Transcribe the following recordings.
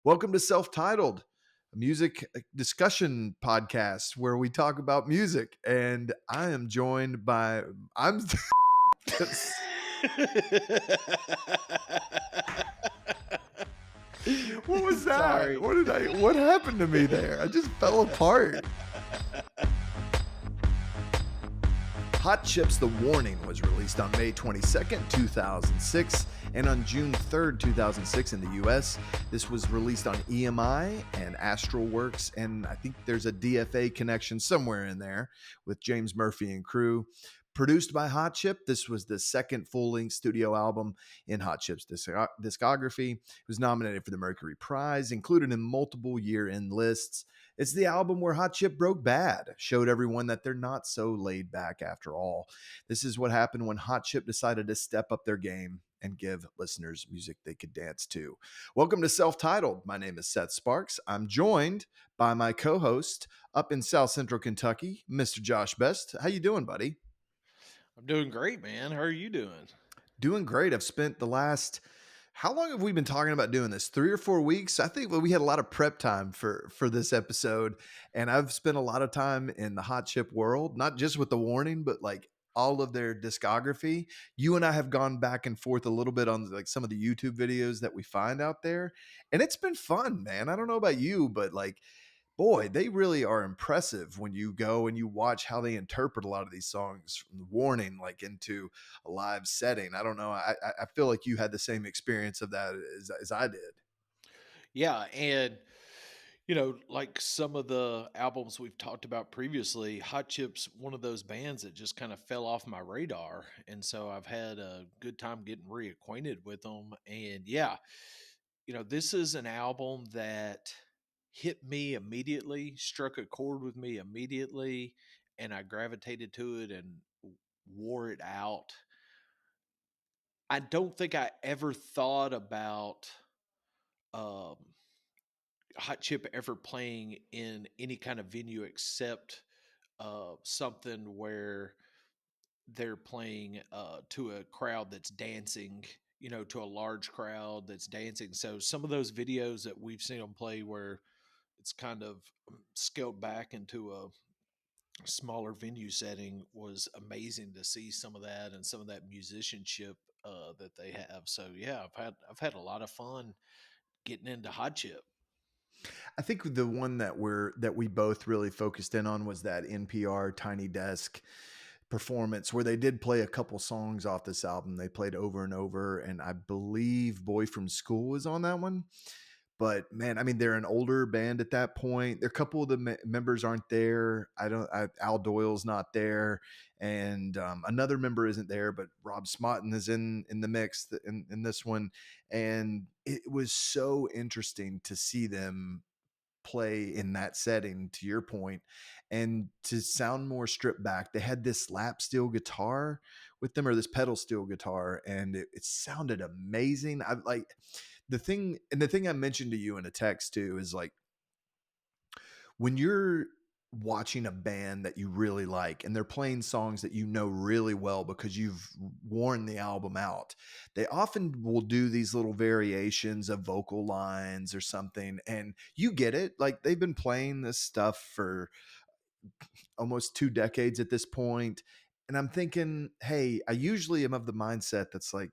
Welcome to Self-Titled, a music discussion podcast where we talk about music. And I am joined by I'm what was that? Sorry. What happened to me there? I just fell apart. Hot Chips The Warning was released on May 22nd, 2006, and on June 3rd, 2006 in the US. This was released on EMI and Astral Works, and I think there's a DFA connection somewhere in there with James Murphy and crew. Produced by Hot Chip, this was the second full-length studio album in Hot Chip's discography. It was nominated for the Mercury Prize, included in multiple year-end lists. It's the album where Hot Chip broke bad, showed everyone that they're not so laid back after all. This is what happened when Hot Chip decided to step up their game and give listeners music they could dance to. Welcome to Self-Titled. My name is Seth Sparks. I'm joined by my co-host up in South Central Kentucky, Mr. Josh Best. How you doing, buddy? I'm doing great, man. How are you doing? Doing great. I've spent the last how long have we been talking about doing this? 3 or 4 weeks? I think we had a lot of prep time for this episode, and I've spent a lot of time in the Hot Chip world, not just with the Warning, but like all of their discography. You and I have gone back and forth a little bit on like some of the YouTube videos that we find out there, and it's been fun, man. I don't know about you, but like boy, they really are impressive when you go and you watch how they interpret a lot of these songs from the Warning, like into a live setting. I don't know. I feel like you had the same experience of that as I did. Yeah, and like some of the albums we've talked about previously, Hot Chip's one of those bands that just kind of fell off my radar, and so I've had a good time getting reacquainted with them. And yeah, this is an album that hit me immediately, struck a chord with me immediately, and I gravitated to it and wore it out. I don't think I ever thought about um Hot Chip ever playing in any kind of venue except something where they're playing to a crowd that's dancing, to a large crowd that's dancing. So some of those videos that we've seen them play where it's kind of scaled back into a smaller venue setting was amazing to see some of that and some of that musicianship that they have. So yeah, I've had a lot of fun getting into Hot Chip. I think the one that we both really focused in on was that NPR Tiny Desk performance where they did play a couple songs off this album. They played Over and Over, and I believe Boy from School is on that one. But man, I mean, they're an older band at that point. A couple of the members aren't there. Al Doyle's not there, and another member isn't there. But Rob Smotton is in the mix in this one, and it was so interesting to see them play in that setting, to your point, and to sound more stripped back. They had this lap steel guitar with them, or this pedal steel guitar, and it sounded amazing. I like the thing I mentioned to you in a text too is like when you're watching a band that you really like and they're playing songs that you know really well because you've worn the album out, they often will do these little variations of vocal lines or something, and you get it. Like they've been playing this stuff for almost 2 decades at this point, and I'm thinking, hey, I usually am of the mindset that's like,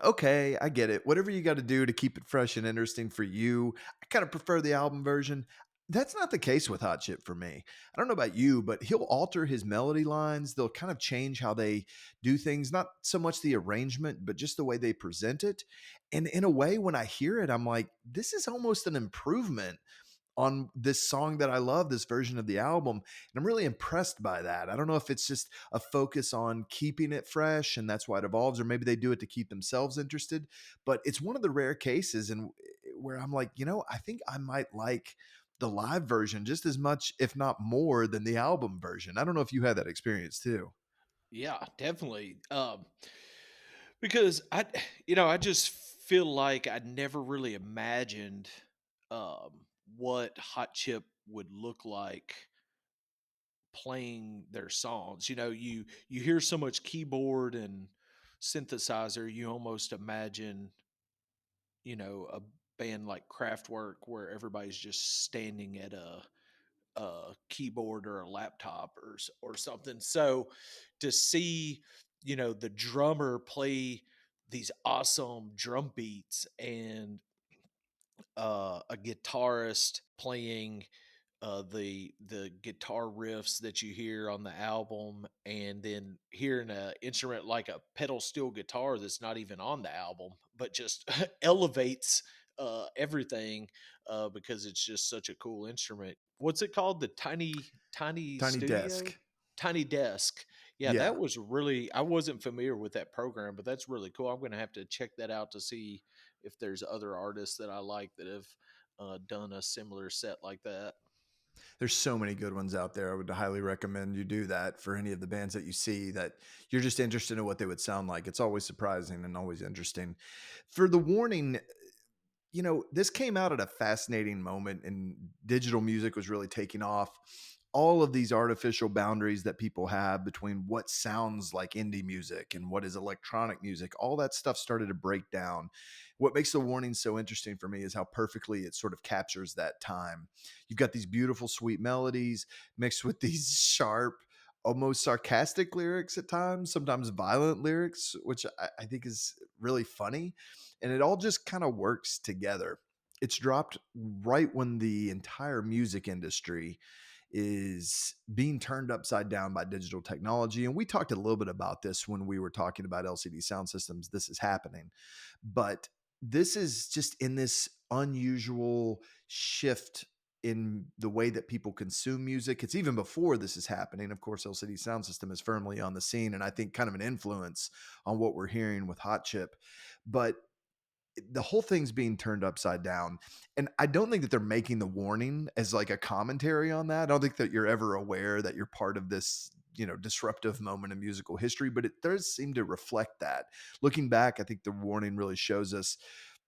okay, I get it. Whatever you got to do to keep it fresh and interesting for you. I kind of prefer the album version. That's not the case with Hot Chip for me. I don't know about you, but he'll alter his melody lines. They'll kind of change how they do things, not so much the arrangement, but just the way they present it. And in a way, when I hear it, I'm like, this is almost an improvement on this song that I love, this version of the album. And I'm really impressed by that. I don't know if it's just a focus on keeping it fresh and that's why it evolves, or maybe they do it to keep themselves interested. But it's one of the rare cases and where I'm like, I think I might like the live version just as much, if not more, than the album version. I don't know if you had that experience too. Yeah, definitely. Because I just feel like I never really imagined what Hot Chip would look like playing their songs. You hear so much keyboard and synthesizer, you almost imagine, a band like Kraftwerk where everybody's just standing at a keyboard or a laptop or something. So to see, the drummer play these awesome drum beats and a guitarist playing the guitar riffs that you hear on the album, and then hearing a instrument like a pedal steel guitar that's not even on the album, but just elevates everything because it's just such a cool instrument. What's it called? The tiny Tiny studio, Desk. tiny desk. Yeah, Yeah. that was really. I wasn't familiar with that program, but that's really cool. I'm going to have to check that out to see if there's other artists that I like that have done a similar set like that. There's so many good ones out there. I would highly recommend you do that for any of the bands that you see that you're just interested in what they would sound like. It's always surprising and always interesting. For the warning, this came out at a fascinating moment and digital music was really taking off. All of these artificial boundaries that people have between what sounds like indie music and what is electronic music, all that stuff started to break down. What makes the warning so interesting for me is how perfectly it sort of captures that time. You've got these beautiful, sweet melodies mixed with these sharp, almost sarcastic lyrics at times, sometimes violent lyrics, which I think is really funny, and it all just kind of works together. It's dropped right when the entire music industry is being turned upside down by digital technology. And we talked a little bit about this when we were talking about LCD sound systems. This is happening, but this is just in this unusual shift in the way that people consume music. It's even before this is happening. Of course, LCD sound system is firmly on the scene, and I think kind of an influence on what we're hearing with Hot Chip. But the whole thing's being turned upside down. And I don't think that they're making the warning as like a commentary on that. I don't think that you're ever aware that you're part of this, disruptive moment in musical history, but it does seem to reflect that. Looking back, I think the warning really shows us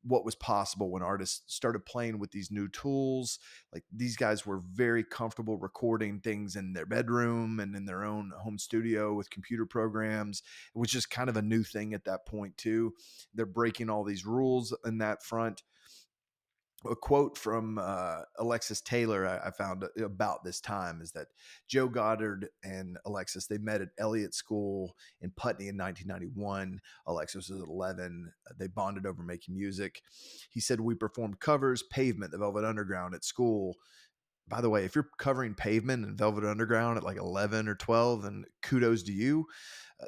what was possible when artists started playing with these new tools. Like these guys were very comfortable recording things in their bedroom and in their own home studio with computer programs, which is kind of a new thing at that point too. They're breaking all these rules in that front. A quote from Alexis Taylor I found about this time is that Joe Goddard and Alexis, they met at Elliott School in Putney in 1991. Alexis was 11. They bonded over making music. He said, "We performed covers, Pavement, The Velvet Underground at school." By the way, if you're covering Pavement and Velvet Underground at like 11 or 12, then kudos to you.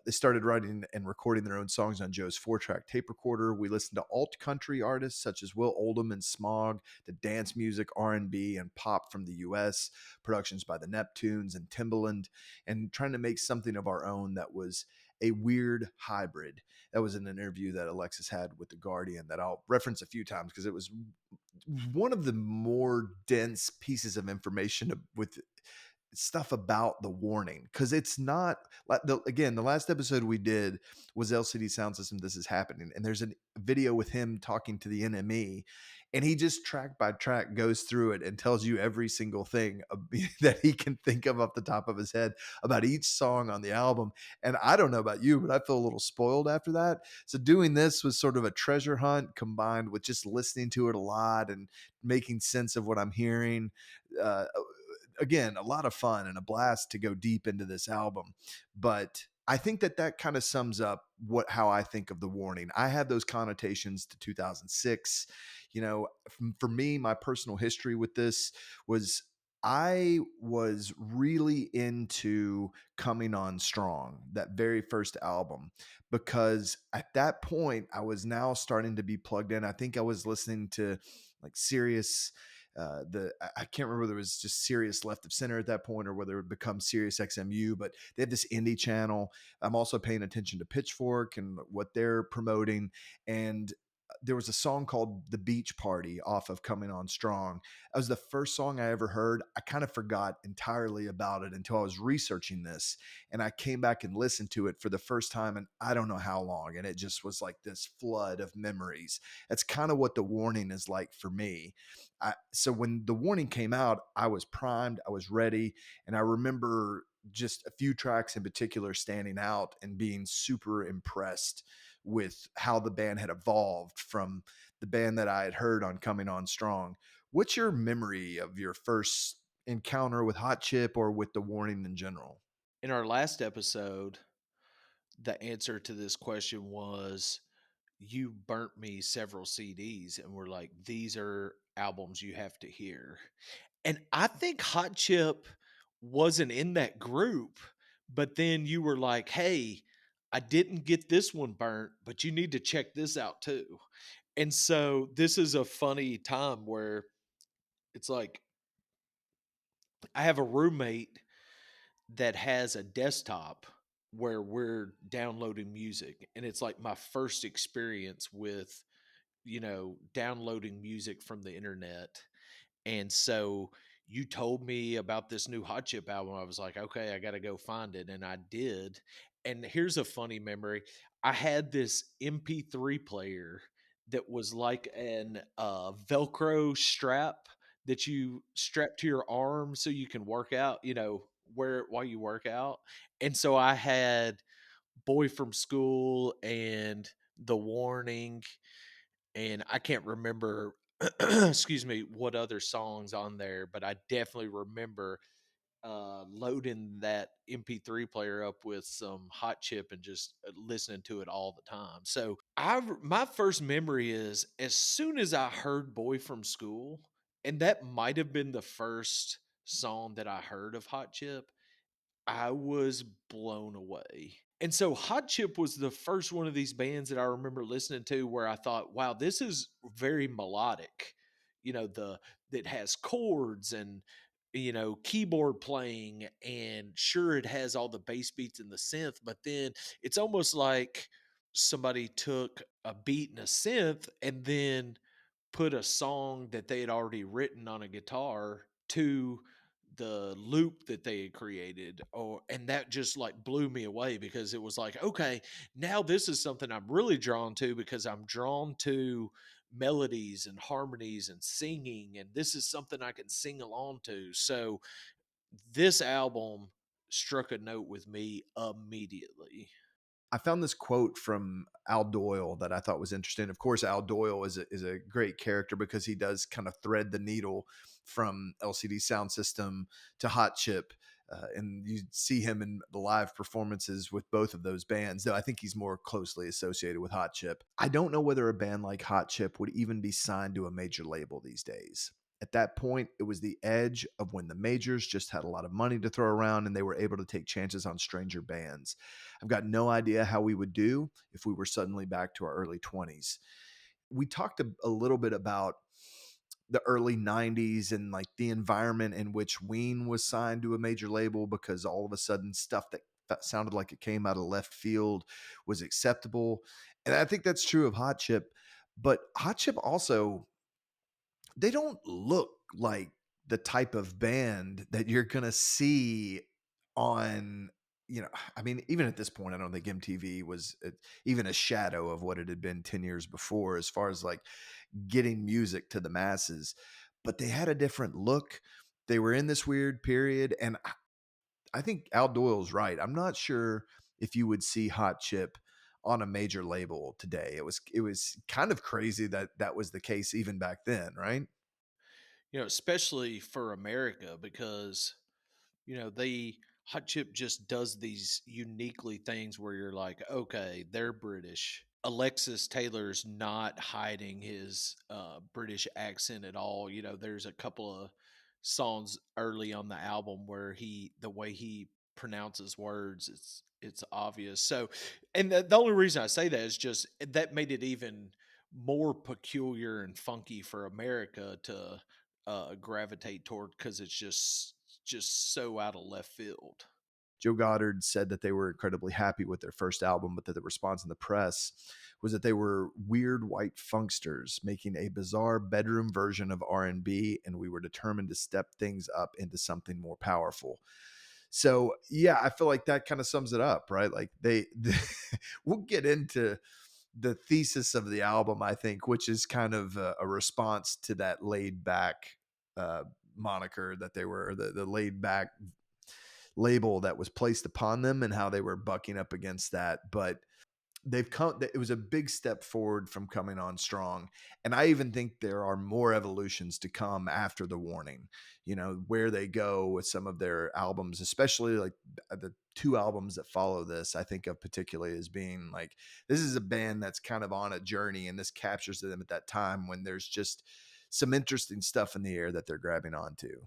They started writing and recording their own songs on Joe's 4-track tape recorder. We listened to alt country artists such as Will Oldham and Smog, to dance music, R&B, and pop from the US, productions by the Neptunes and Timbaland, and trying to make something of our own that was a weird hybrid. That was an interview that Alexis had with The Guardian that I'll reference a few times because it was one of the more dense pieces of information with stuff about the warning, because it's not like again, the last episode we did was LCD sound system, this is happening, and there's a video with him talking to the NME, and he just track by track goes through it and tells you every single thing that he can think of off the top of his head about each song on the album. And I don't know about you, but I feel a little spoiled after that. So doing this was sort of a treasure hunt combined with just listening to it a lot and making sense of what I'm hearing. uh, Again, a lot of fun and a blast to go deep into this album. But I think that that kind of sums up how I think of the warning. I have those connotations to 2006. For me, my personal history with this was I was really into Coming On Strong, that very first album, because at that point I was now starting to be plugged in. I think I was listening to like Sirius, I can't remember whether it was just Sirius Left of Center at that point or whether it become Sirius XMU, but they have this indie channel. I'm also paying attention to Pitchfork and what they're promoting. And there was a song called The Beach Party off of Coming On Strong. That was the first song I ever heard. I kind of forgot entirely about it until I was researching this. And I came back and listened to it for the first time in I don't know how long. And it just was like this flood of memories. That's kind of what the warning is like for me. So when the warning came out, I was primed, I was ready. And I remember just a few tracks in particular standing out and being super impressed with how the band had evolved from the band that I had heard on Coming On Strong. What's your memory of your first encounter with Hot Chip or with The Warning in general? In our last episode, the answer to this question was you burnt me several CDs and were like, these are albums you have to hear. And I think Hot Chip wasn't in that group, but then you were like, hey, I didn't get this one burnt, but you need to check this out too. And so this is a funny time where it's like I have a roommate that has a desktop where we're downloading music. And it's like my first experience with, downloading music from the internet. And so you told me about this new Hot Chip album. I was like, okay, I got to go find it. And I did. And here's a funny memory. I had this MP3 player that was like an Velcro strap that you strap to your arm so you can work out, wear it while you work out. And so I had Boy from School and The Warning, and I can't remember excuse me, what other songs on there, but I definitely remember loading that MP3 player up with some Hot Chip and just listening to it all the time. So my first memory is as soon as I heard Boy from School, and that might have been the first song that I heard of Hot Chip, I was blown away. And so Hot Chip was the first one of these bands that I remember listening to where I thought, wow, this is very melodic. The that has chords and keyboard playing, and sure it has all the bass beats and the synth, but then it's almost like somebody took a beat and a synth and then put a song that they had already written on a guitar to the loop that they had created, and that just like blew me away because it was like, okay, now this is something I'm really drawn to because I'm drawn to melodies and harmonies and singing, and this is something I can sing along to. So this album struck a note with me immediately. I found this quote from Al Doyle that I thought was interesting. Of course, Al Doyle is a great character because he does kind of thread the needle from LCD Sound System to Hot Chip. And you see him in the live performances with both of those bands, though I think he's more closely associated with Hot Chip. I don't know whether a band like Hot Chip would even be signed to a major label these days. At that point, it was the edge of when the majors just had a lot of money to throw around and they were able to take chances on stranger bands. I've got no idea how we would do if we were suddenly back to our early 20s. We talked a little bit about the early 90s and like the environment in which Ween was signed to a major label because all of a sudden stuff that sounded like it came out of left field was acceptable. And I think that's true of Hot Chip, but Hot Chip also, they don't look like the type of band that you're gonna see on, I mean, even at this point, I don't think MTV was even a shadow of what it had been 10 years before as far as like getting music to the masses. But they had a different look. They were in this weird period, and I think Al Doyle's right. I'm not sure if you would see Hot Chip on a major label today. It was kind of crazy that that was the case even back then, right? Especially for America because they Hot Chip just does these uniquely things where you're like, okay, they're British. Alexis Taylor's not hiding his British accent at all. There's a couple of songs early on the album where the way he pronounces words, it's obvious. So, and the only reason I say that is just that made it even more peculiar and funky for America to gravitate toward because it's just so out of left field. Joe Goddard said that they were incredibly happy with their first album, but that the response in the press was that they were weird white funksters making a bizarre bedroom version of R&B, and we were determined to step things up into something more powerful. So, yeah, I feel like that kind of sums it up, right? Like we'll get into the thesis of the album, I think, which is kind of a response to that laid back uh, moniker that they were, the laid back label that was placed upon them and how they were bucking up against that. But they've come it was a big step forward from coming on strong, and I even think there are more evolutions to come after the warning, where they go with some of their albums, especially like the two albums that follow this. I think of particularly as being like, this is a band that's kind of on a journey, and this captures them at that time when there's just some interesting stuff in the air that they're grabbing onto.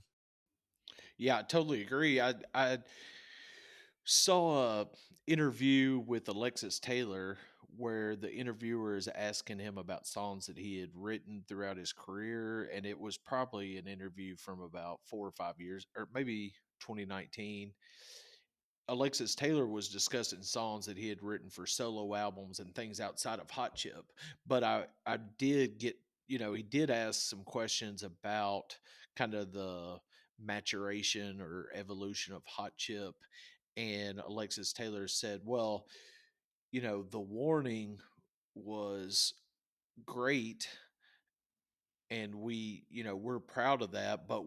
Yeah, I totally agree. I saw a interview with Alexis Taylor where the interviewer is asking him about songs that he had written throughout his career, and it was probably an interview from about 4 or 5 years, or maybe 2019. Alexis Taylor was discussing songs that he had written for solo albums and things outside of Hot Chip. But I did get, he did ask some questions about kind of the maturation or evolution of Hot Chip. And Alexis Taylor said, well, the warning was great, and we're proud of that, but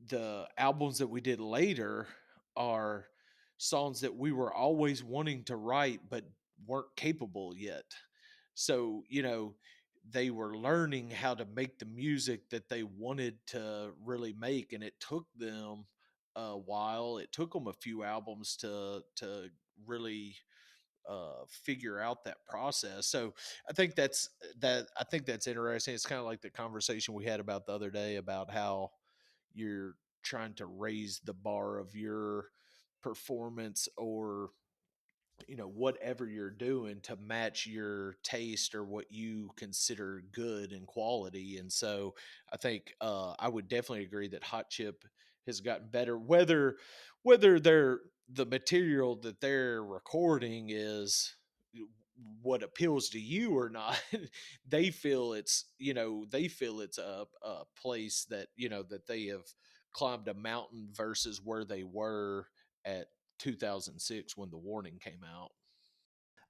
the albums that we did later are songs that we were always wanting to write but weren't capable yet. So, they were learning how to make the music that they wanted to really make, and it took them a while. It took them a few albums to really figure out that process. So I think that's interesting. It's kind of like the conversation we had about the other day about how you're trying to raise the bar of your performance, or whatever you're doing, to match your taste or what you consider good and quality. And so I think I would definitely agree that Hot Chip has gotten better, whether they're the material that they're recording is what appeals to you or not. They feel it's a place that that they have climbed a mountain versus where they were at 2006 when the warning came out.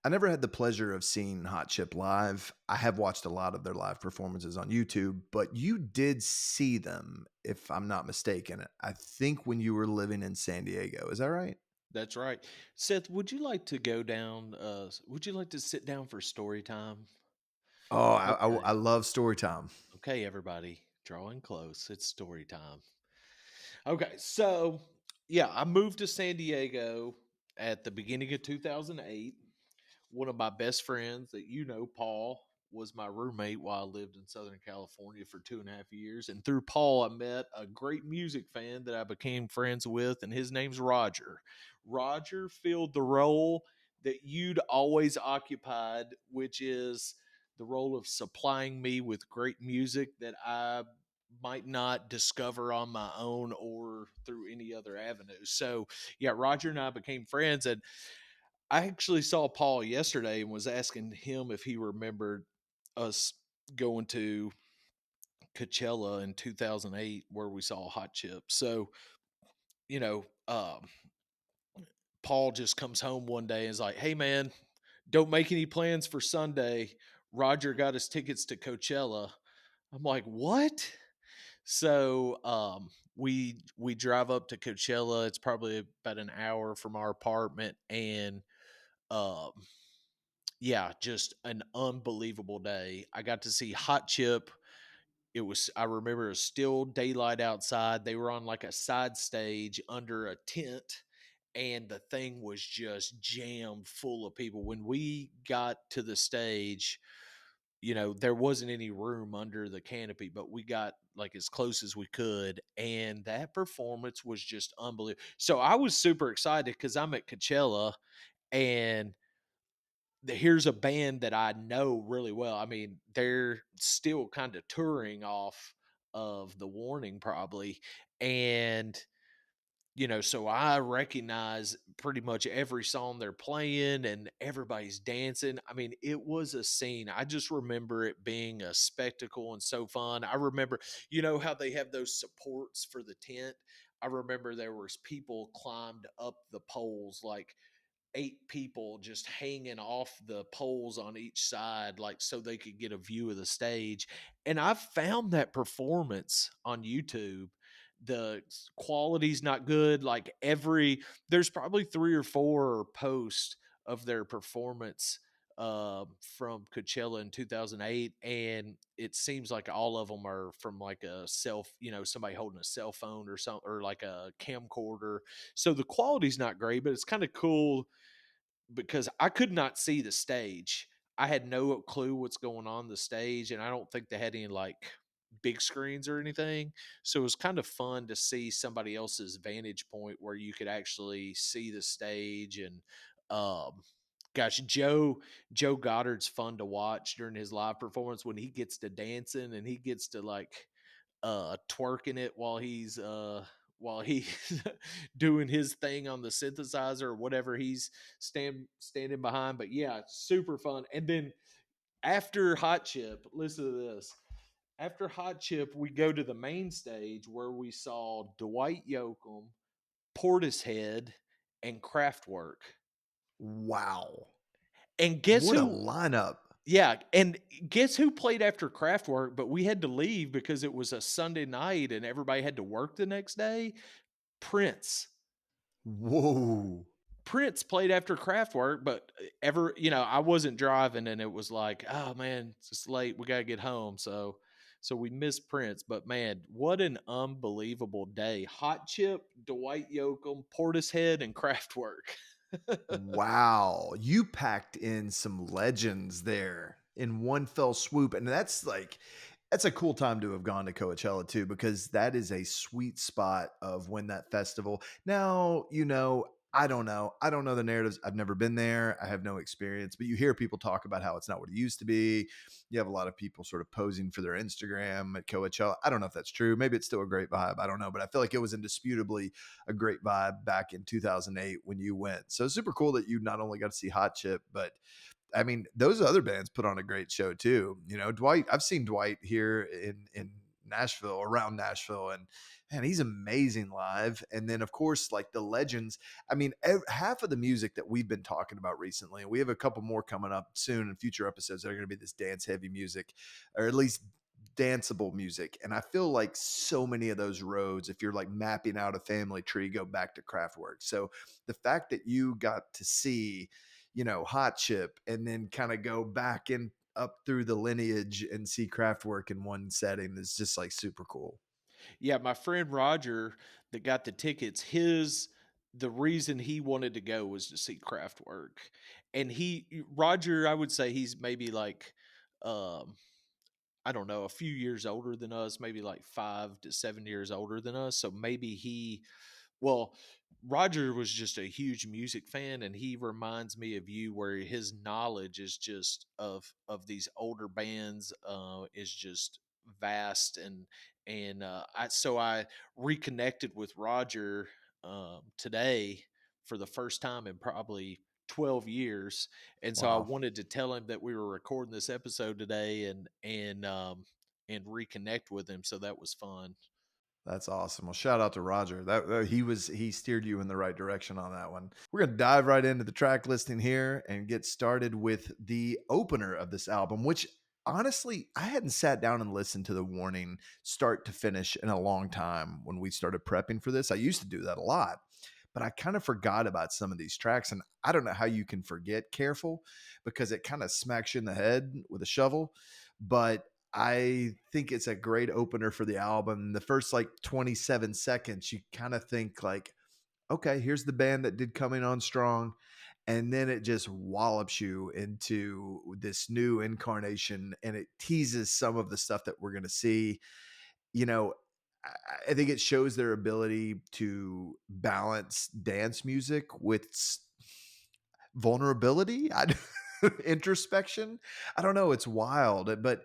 I never had the pleasure of seeing Hot Chip live. I have watched a lot of their live performances on YouTube, but you did see them, if I'm not mistaken. I think when you were living in San Diego. Is that right? That's right. Seth, would you like to sit down for story time? Oh, I Okay. love story time. Okay, everybody, drawing close. It's story time. Okay, so yeah, I moved to San Diego at the beginning of 2008. One of my best friends that Paul, was my roommate while I lived in Southern California for 2.5 years. And through Paul, I met a great music fan that I became friends with, and his name's Roger. Roger filled the role that you'd always occupied, which is the role of supplying me with great music that I might not discover on my own or through any other avenue. So, yeah, Roger and I became friends, and I actually saw Paul yesterday and was asking him if he remembered us going to Coachella in 2008 where we saw Hot Chip. So, you know, um, Paul just comes home one day and is like, "Hey man, don't make any plans for Sunday. Roger got us tickets to Coachella." I'm like, "What?" So, we drive up to Coachella. It's probably about an hour from our apartment, and um yeah, just an unbelievable day. I got to see Hot Chip. I remember it was still daylight outside. They were on like a side stage under a tent, and the thing was just jammed full of people. When we got to the stage, there wasn't any room under the canopy, but we got like as close as we could. And that performance was just unbelievable. So I was super excited because I'm at Coachella, and here's a band that I know really well. I mean, they're still kind of touring off of the warning probably. And so I recognize pretty much every song they're playing, and everybody's dancing. I mean, it was a scene. I just remember it being a spectacle and so fun. I remember, how they have those supports for the tent. I remember there was people climbed up the poles, like 8 people just hanging off the poles on each side, like so they could get a view of the stage. And I found that performance on YouTube. The quality's not good. Like there's probably 3 or 4 posts of their performance from Coachella in 2008, and it seems like all of them are from like a somebody holding a cell phone or something, or like a camcorder. So the quality's not great, but it's kind of cool because I could not see the stage. I had no clue what's going on the stage, and I don't think they had any like big screens or anything. So it was kind of fun to see somebody else's vantage point where you could actually see the stage. And um gosh, Joe Goddard's fun to watch during his live performance when he gets to dancing and he gets to like twerking it while he's doing his thing on the synthesizer or whatever he's standing behind. But yeah, super fun. And then after Hot Chip, listen to this. After Hot Chip, we go to the main stage where we saw Dwight Yoakam, Portishead, and Kraftwerk. Wow. And guess What a who? lineup. Yeah, and guess who played after Kraftwerk? But we had to leave because it was a Sunday night and everybody had to work the next day. Prince. Whoa. Prince played after Kraftwerk, but I wasn't driving, and it was like, oh man, it's just late. We gotta get home. So we missed Prince. But man, what an unbelievable day. Hot Chip, Dwight Yoakam, Portishead, and Kraftwerk. Wow, you packed in some legends there in one fell swoop, and that's a cool time to have gone to Coachella too, because that is a sweet spot of when that festival. Now, I don't know the narratives. I've never been there. I have no experience, but you hear people talk about how it's not what it used to be. You have a lot of people sort of posing for their Instagram at Coachella. I don't know if that's true. Maybe it's still a great vibe. I don't know, but I feel like it was indisputably a great vibe back in 2008 when you went. So super cool that you not only got to see Hot Chip, but I mean, those other bands put on a great show too. Dwight, I've seen Dwight here in Nashville, around Nashville, and man, he's amazing live. And then of course, like the legends. I mean, half of the music that we've been talking about recently, and we have a couple more coming up soon in future episodes that are going to be this dance heavy music, or at least danceable music. And I feel like so many of those roads, if you're like mapping out a family tree, go back to Kraftwerk. So the fact that you got to see, Hot Chip and then kind of go back in up through the lineage and see Kraftwerk in one setting is just like super cool. Yeah, my friend Roger that got the tickets, the reason he wanted to go was to see Kraftwerk. And Roger, I would say he's maybe like um I don't know, a few years older than us, maybe like 5 to 7 years older than us. So maybe well, Roger was just a huge music fan, and he reminds me of you, where his knowledge is just of these older bands is just vast. And I reconnected with Roger today for the first time in probably 12 years. And so I Wow. wanted to tell him that we were recording this episode today and reconnect with him. So that was fun. That's awesome. Well, shout out to Roger. He steered you in the right direction on that one. We're gonna dive right into the track listing here and get started with the opener of this album, which honestly I hadn't sat down and listened to the Warning start to finish in a long time when we started prepping for this. I used to do that a lot, but I kind of forgot about some of these tracks, and I don't know how you can forget Careful because it kind of smacks you in the head with a shovel, but I think it's a great opener for the album. The first like 27 seconds, you kind of think like, okay, here's the band that did Coming On Strong. And then it just wallops you into this new incarnation and it teases some of the stuff that we're going to see. You know, I think it shows their ability to balance dance music with vulnerability, introspection. I don't know. It's wild, but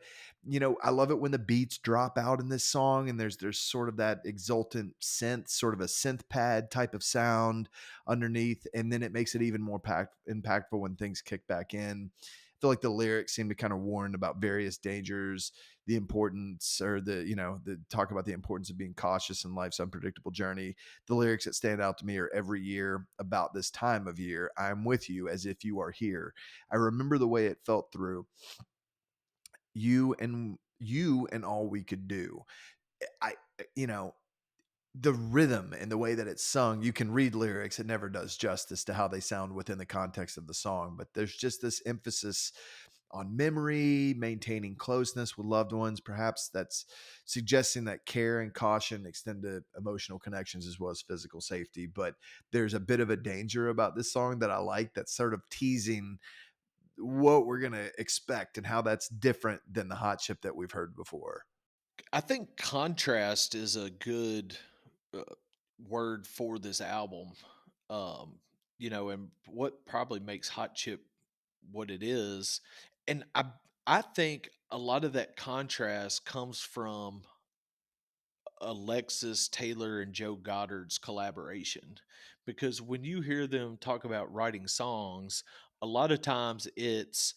I love it when the beats drop out in this song, and there's sort of that exultant synth, sort of a synth pad type of sound underneath, and then it makes it even more impactful when things kick back in. I feel like the lyrics seem to kind of warn about various dangers, the importance, or the talk about the importance of being cautious in life's unpredictable journey. The lyrics that stand out to me are every year about this time of year. I'm with you as if you are here. I remember the way it felt through you and all we could do. I, you know, the rhythm and the way that it's sung, you can read lyrics, it never does justice to how they sound within the context of the song, but there's just this emphasis on memory, maintaining closeness with loved ones. Perhaps that's suggesting that care and caution extend to emotional connections as well as physical safety. But there's a bit of a danger about this song that I like, that's sort of teasing what we're going to expect and how that's different than the hot chip that we've heard before. I think contrast is a good uh, word for this album. Um, and what probably makes Hot Chip what it is, and I think a lot of that contrast comes from Alexis Taylor and Joe Goddard's collaboration. Because when you hear them talk about writing songs, a lot of times it's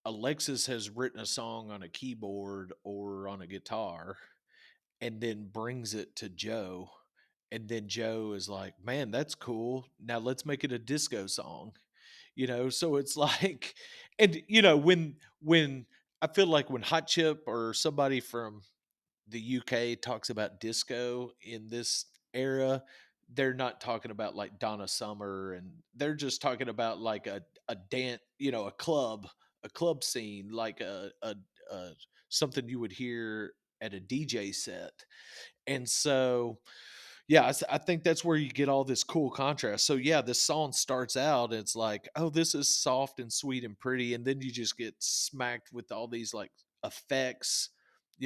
Alexis has written a song on a keyboard or on a guitar and then brings it to Joe. And then Joe is like, man, that's cool. Now let's make it a disco song. So it's like, and when I feel like when Hot Chip or somebody from the UK talks about disco in this era, they're not talking about like Donna Summer, and they're just talking about like a dance, a club scene, like a something you would hear at a DJ set. And so, yeah, I think that's where you get all this cool contrast. So yeah, this song starts out, it's like, oh, this is soft and sweet and pretty, and then you just get smacked with all these like effects,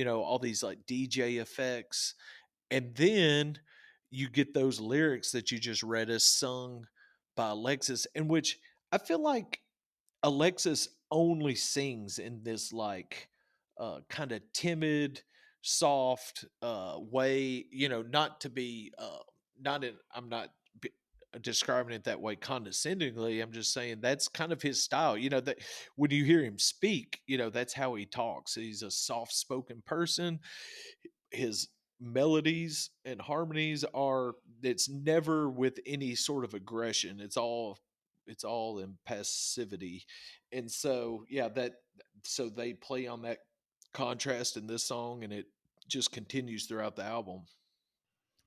all these like DJ effects, and then you get those lyrics that you just read as sung by Alexis, in which I feel like Alexis only sings in this like kind of timid, soft way, not to be not in I'm not b- describing it that way condescendingly. I'm just saying that's kind of his style. That when you hear him speak, that's how he talks. He's a soft-spoken person. His melodies and harmonies are it's never with any sort of aggression. It's all in passivity. And so yeah, so they play on that contrast in this song, and it just continues throughout the album.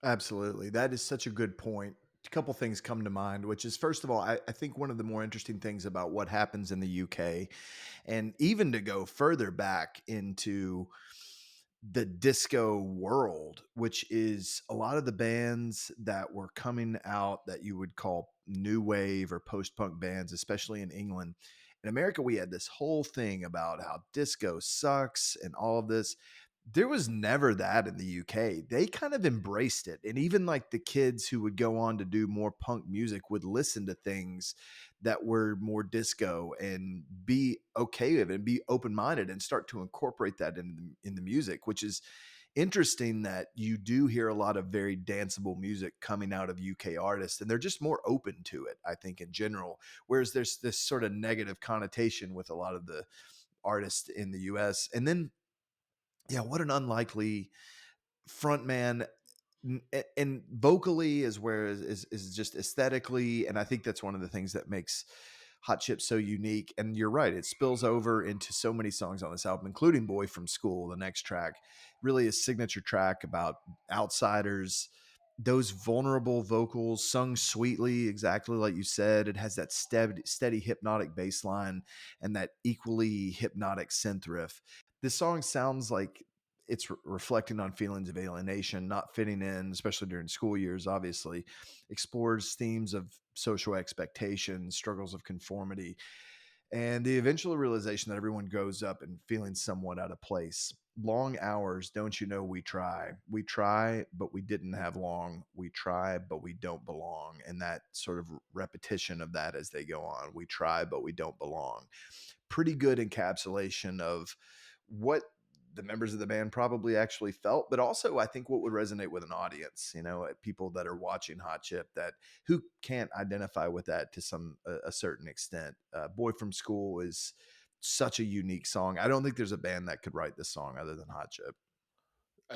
Absolutely. That is such a good point. A couple things come to mind, which is first of all, I think one of the more interesting things about what happens in the UK, and even to go further back into the disco world, which is a lot of the bands that were coming out that you would call new wave or post punk bands, especially in England. In America, we had this whole thing about how disco sucks and all of this. There was never that in the UK. They kind of embraced it. And even like the kids who would go on to do more punk music would listen to things that were more disco and be okay with it and be open minded and start to incorporate that in the music, which is interesting that you do hear a lot of very danceable music coming out of UK artists, and they're just more open to it, I think, in general. Whereas there's this sort of negative connotation with a lot of the artists in the US. And then, yeah, what an unlikely frontman, and vocally as where is just aesthetically, and I think that's one of the things that makes Hot Chip so unique. And you're right, it spills over into so many songs on this album, including Boy from School, the next track, really a signature track about outsiders, those vulnerable vocals sung sweetly, exactly like you said. It has that steady hypnotic bass line and that equally hypnotic synth riff. This song sounds like it's reflecting on feelings of alienation, not fitting in, especially during school years, obviously, explores themes of social expectations, struggles of conformity, and the eventual realization that everyone goes up and feeling somewhat out of place. Long hours, don't you know we try? We try, but we didn't have long. We try, but we don't belong. And that sort of repetition of that as they go on. We try, but we don't belong. Pretty good encapsulation of what the members of the band probably actually felt, but also I think what would resonate with an audience, people that are watching Hot Chip that who can't identify with that to a certain extent. Boy from School is such a unique song. I don't think there's a band that could write this song other than Hot Chip.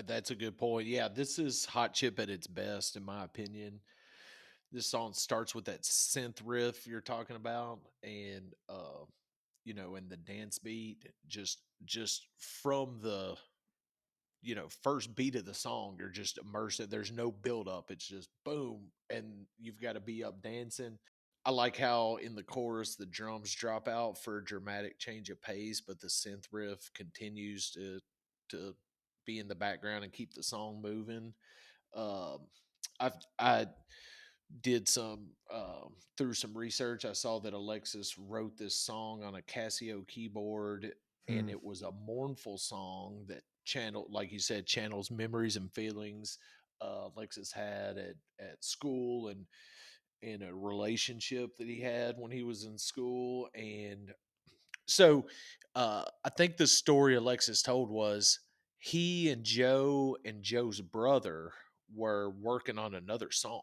That's a good point. Yeah, this is Hot Chip at its best, in my opinion. This song starts with that synth riff you're talking about, and and the dance beat just from first beat of the song, you're just immersed. There's no build up. It's just boom, and you've got to be up dancing. I like how in the chorus the drums drop out for a dramatic change of pace, but the synth riff continues to be in the background and keep the song moving. Um, I did some through some research. I saw that Alexis wrote this song on a Casio keyboard, and Hmm. it was a mournful song that channel, like you said, channels memories and feelings Alexis had at school and in a relationship that he had when he was in school. And so I think the story Alexis told was he and Joe's brother were working on another song,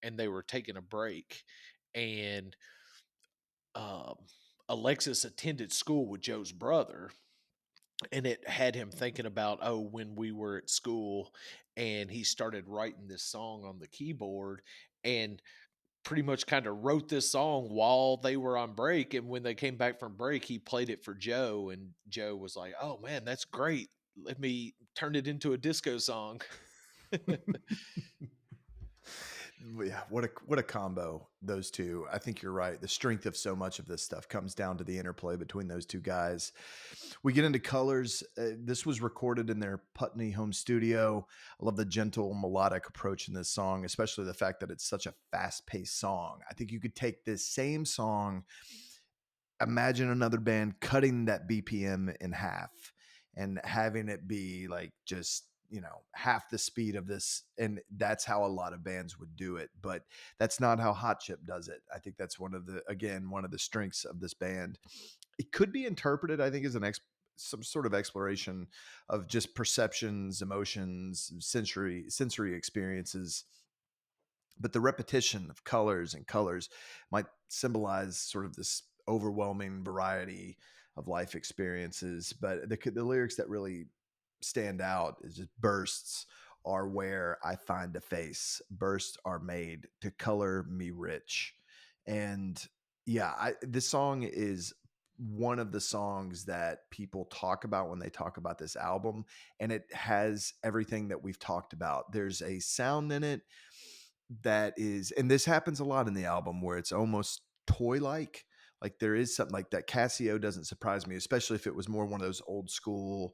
and they were taking a break. And um, Alexis attended school with Joe's brother, and it had him thinking about, oh, when we were at school, and he started writing this song on the keyboard. And pretty much kind of wrote this song while they were on break. And when they came back from break, he played it for Joe, and Joe was like, "Oh man, that's great. Let me turn it into a disco song." Yeah, what a combo those two. I think you're right. The strength of so much of this stuff comes down to the interplay between those two guys. We get into colors. This was recorded in their Putney home studio. I love the gentle melodic approach in this song, especially the fact that it's such a fast-paced song. I think you could take this same song, imagine another band cutting that BPM in half and having it be like just half the speed of this, and that's how a lot of bands would do it, but that's not how Hot Chip does it. I think that's one of the strengths of this band. It could be interpreted, I think, as some sort of exploration of just perceptions, emotions, sensory experiences, but the repetition of colors might symbolize sort of this overwhelming variety of life experiences. But the lyrics that really stand out is just bursts are where I find a face. Bursts are made to color me rich. And yeah, this song is one of the songs that people talk about when they talk about this album, and it has everything that we've talked about. There's a sound in it that is, and this happens a lot in the album, where it's almost toy like there is something like that. Casio doesn't surprise me, especially if it was more one of those old school,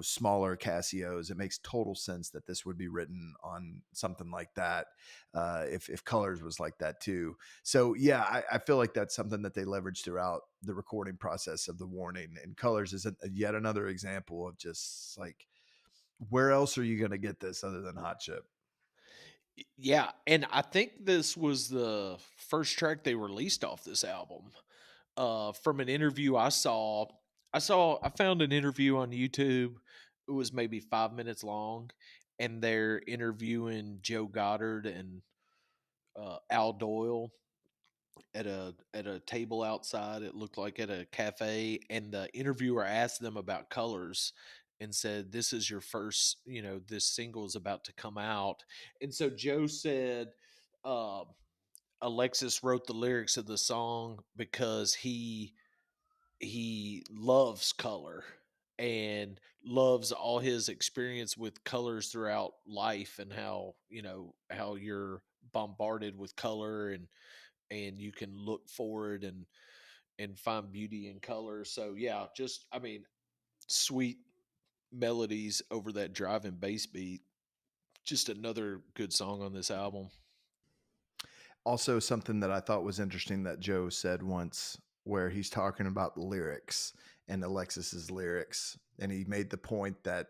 smaller Casios. It makes total sense that this would be written on something like that, if colors was like that too. So yeah, I feel like that's something that they leverage throughout the recording process of The Warning, and colors is yet another example of just like, where else are you going to get this other than Hot Chip? Yeah, and I think this was the first track they released off this album. From an interview I found an interview on YouTube. It was maybe 5 minutes long, and they're interviewing Joe Goddard and Al Doyle at a table outside. It looked like at a cafe, and the interviewer asked them about colors and said, "This is your first, this single is about to come out." And so Joe said, uh, Alexis wrote the lyrics of the song because he loves color and loves all his experience with colors throughout life, and how you're bombarded with color, and you can look forward and find beauty in color. So yeah, just, I mean, sweet melodies over that driving bass beat. Just another good song on this album. Also, something that I thought was interesting that Joe said once, where he's talking about the lyrics and Alexis's lyrics, and he made the point that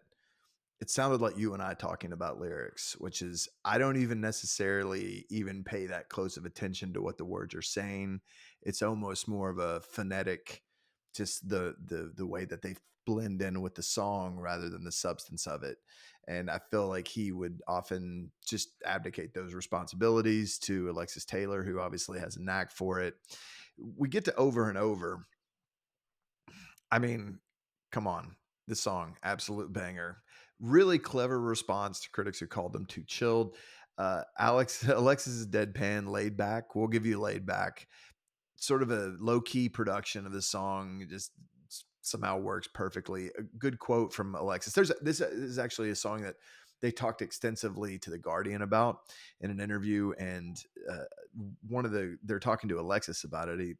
it sounded like you and I talking about lyrics, which is, I don't even necessarily even pay that close of attention to what the words are saying. It's almost more of a phonetic, just the way that they blend in with the song rather than the substance of it. And I feel like he would often just abdicate those responsibilities to Alexis Taylor, who obviously has a knack for it. We get to Over and Over. I mean, come on. This song, absolute banger. Really clever response to critics who called them too chilled. Alexis's deadpan, laid back. We'll give you laid back. Sort of a low key production of the song. Just somehow works perfectly. A good quote from Alexis. This is actually a song that they talked extensively to the Guardian about in an interview, and uh, they're talking to Alexis about it.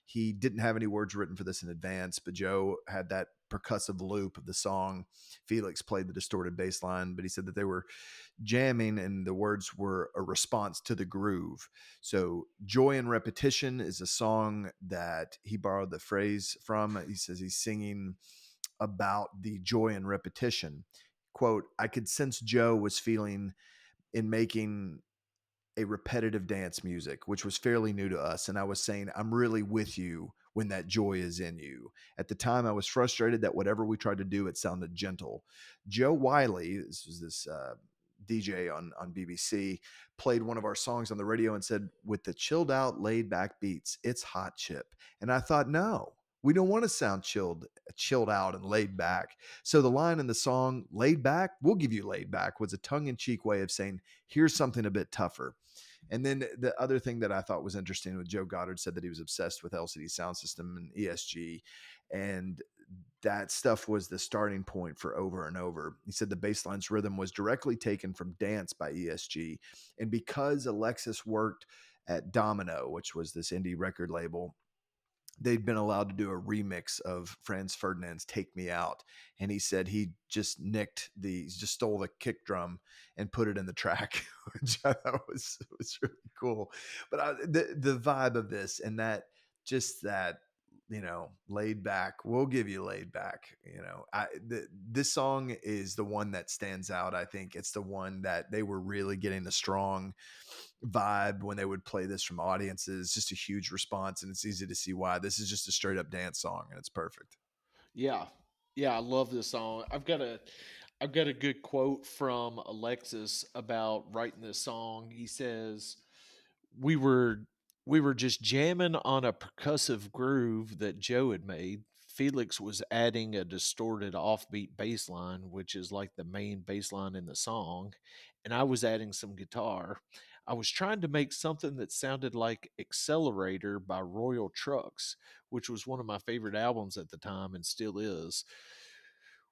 He didn't have any words written for this in advance, but Joe had that percussive loop of the song. Felix played the distorted bass line, but he said that they were jamming and the words were a response to the groove. So, Joy and Repetition is a song that he borrowed the phrase from. He says he's singing about the joy and repetition. Quote, I could sense Joe was feeling in making a repetitive dance music, which was fairly new to us. And I was saying, I'm really with you when that joy is in you. At the time, I was frustrated that whatever we tried to do, it sounded gentle. Joe Wiley, this was this DJ on BBC, played one of our songs on the radio and said, with the chilled out, laid back beats, it's hot chip. And I thought, no. We don't want to sound chilled out and laid back. So the line in the song, laid back, we'll give you laid back, was a tongue in cheek way of saying, here's something a bit tougher. And then the other thing that I thought was interesting with Joe Goddard said that he was obsessed with LCD Sound System and ESG, and that stuff was the starting point for Over and Over. He said the bass line's rhythm was directly taken from Dance by ESG, and because Alexis worked at Domino, which was this indie record label, they'd been allowed to do a remix of Franz Ferdinand's Take Me Out. And he said he just stole the kick drum and put it in the track, which I thought was really cool. But the vibe of this and that, laid back, we'll give you laid back. This song is the one that stands out. I think it's the one that they were really getting the strong vibe when they would play this from audiences. Just a huge response, and it's easy to see why. This is just a straight up dance song, and it's perfect. Yeah. Yeah, I love this song. I've got a good quote from Alexis about writing this song. He says, "We were we were just jamming on a percussive groove that Joe had made. Felix was adding a distorted offbeat bass line, which is like the main bass line in the song, and I was adding some guitar. I was trying to make something that sounded like Accelerator by Royal Trucks, which was one of my favorite albums at the time and still is,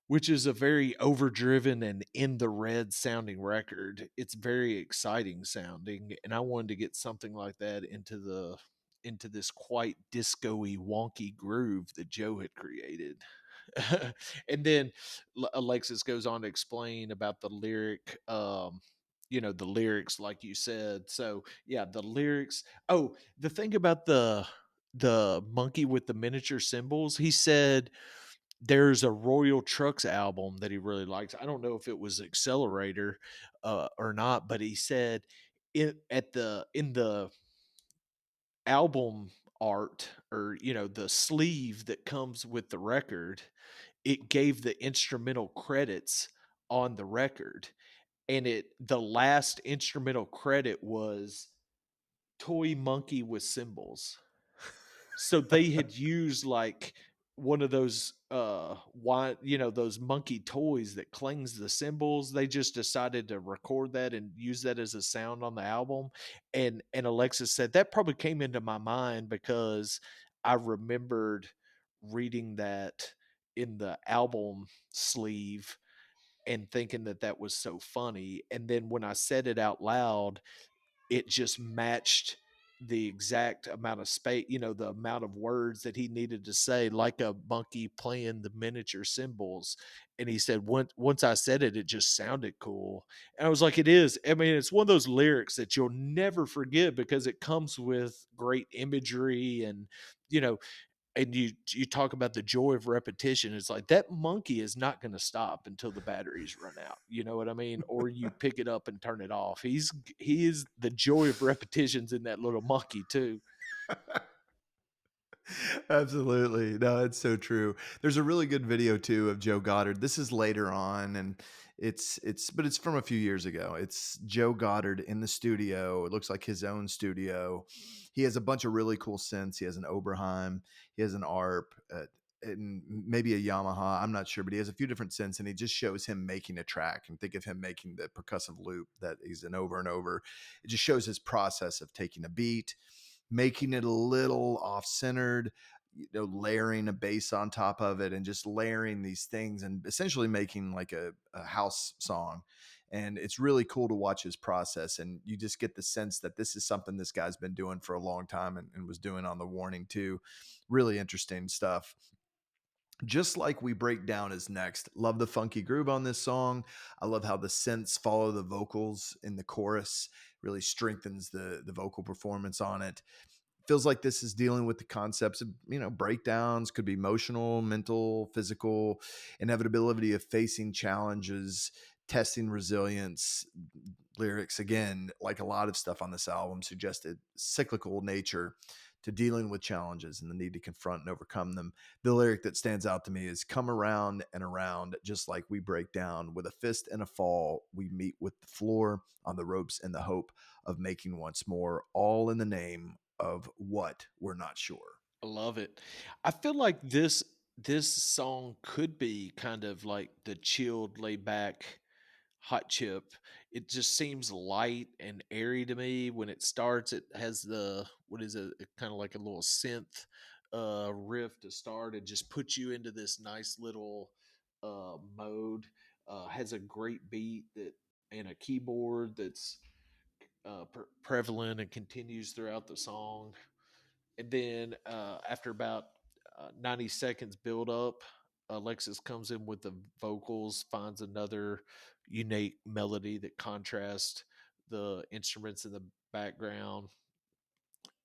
which is a very overdriven and in the red sounding record. It's very exciting sounding, and I wanted to get something like that into this quite disco-y wonky groove that Joe had created." And then Alexis goes on to explain about the lyric, the lyrics, like you said. So yeah, the lyrics. Oh, the thing about the monkey with the miniature symbols, he said there's a Royal Trucks album that he really likes. I don't know if it was Accelerator or not, but he said in the album art, or the sleeve that comes with the record, it gave the instrumental credits on the record, and the last instrumental credit was Toy Monkey with Cymbals. So they had used like one of those those monkey toys that clings the cymbals. They just decided to record that and use that as a sound on the album. And Alexis said that probably came into my mind because I remembered reading that in the album sleeve and thinking that that was so funny. And then when I said it out loud, it just matched the exact amount of space, the amount of words that he needed to say, like a monkey playing the miniature cymbals. And he said, once I said it, it just sounded cool. And I was like, it is. I mean, it's one of those lyrics that you'll never forget because it comes with great imagery you know, and you talk about the joy of repetition. It's like that monkey is not going to stop until the batteries run out. You know what I mean? Or you pick it up and turn it off. He is the joy of repetitions in that little monkey too. Absolutely. No, it's so true. There's a really good video too of Joe Goddard. This is later on, and but it's from a few years ago. It's Joe Goddard in the studio. It looks like his own studio. He has a bunch of really cool synths. He has an Oberheim, he has an ARP, and maybe a Yamaha. I'm not sure, but he has a few different synths, and he just shows him making a track. And think of him making the percussive loop that he's in over and over. It just shows his process of taking a beat, making it a little off centered, layering a bass on top of it and just layering these things and essentially making like a house song. And it's really cool to watch his process. And you just get the sense that this is something this guy's been doing for a long time and was doing on the Warning too. Really interesting stuff. Just like We Break Down is next. Love the funky groove on this song. I love how the synths follow the vocals in the chorus, really strengthens the vocal performance on it. Feels like this is dealing with the concepts of, breakdowns, could be emotional, mental, physical, inevitability of facing challenges, testing resilience. Lyrics, again, like a lot of stuff on this album, suggested cyclical nature to dealing with challenges and the need to confront and overcome them. The lyric that stands out to me is come around and around, just like we break down. With a fist and a fall, we meet with the floor on the ropes and the hope of making once more, all in the name of what we're not sure. I love it. I feel like this song could be kind of like the chilled, laid back hot chip. It just seems light and airy to me when it starts. It has the what is it? Kind of like a little synth riff to start and just put you into this nice little mode. Has a great beat that and a keyboard that's prevalent and continues throughout the song. And then after about 90 seconds build up, Alexis comes in with the vocals, finds another unique melody that contrasts the instruments in the background.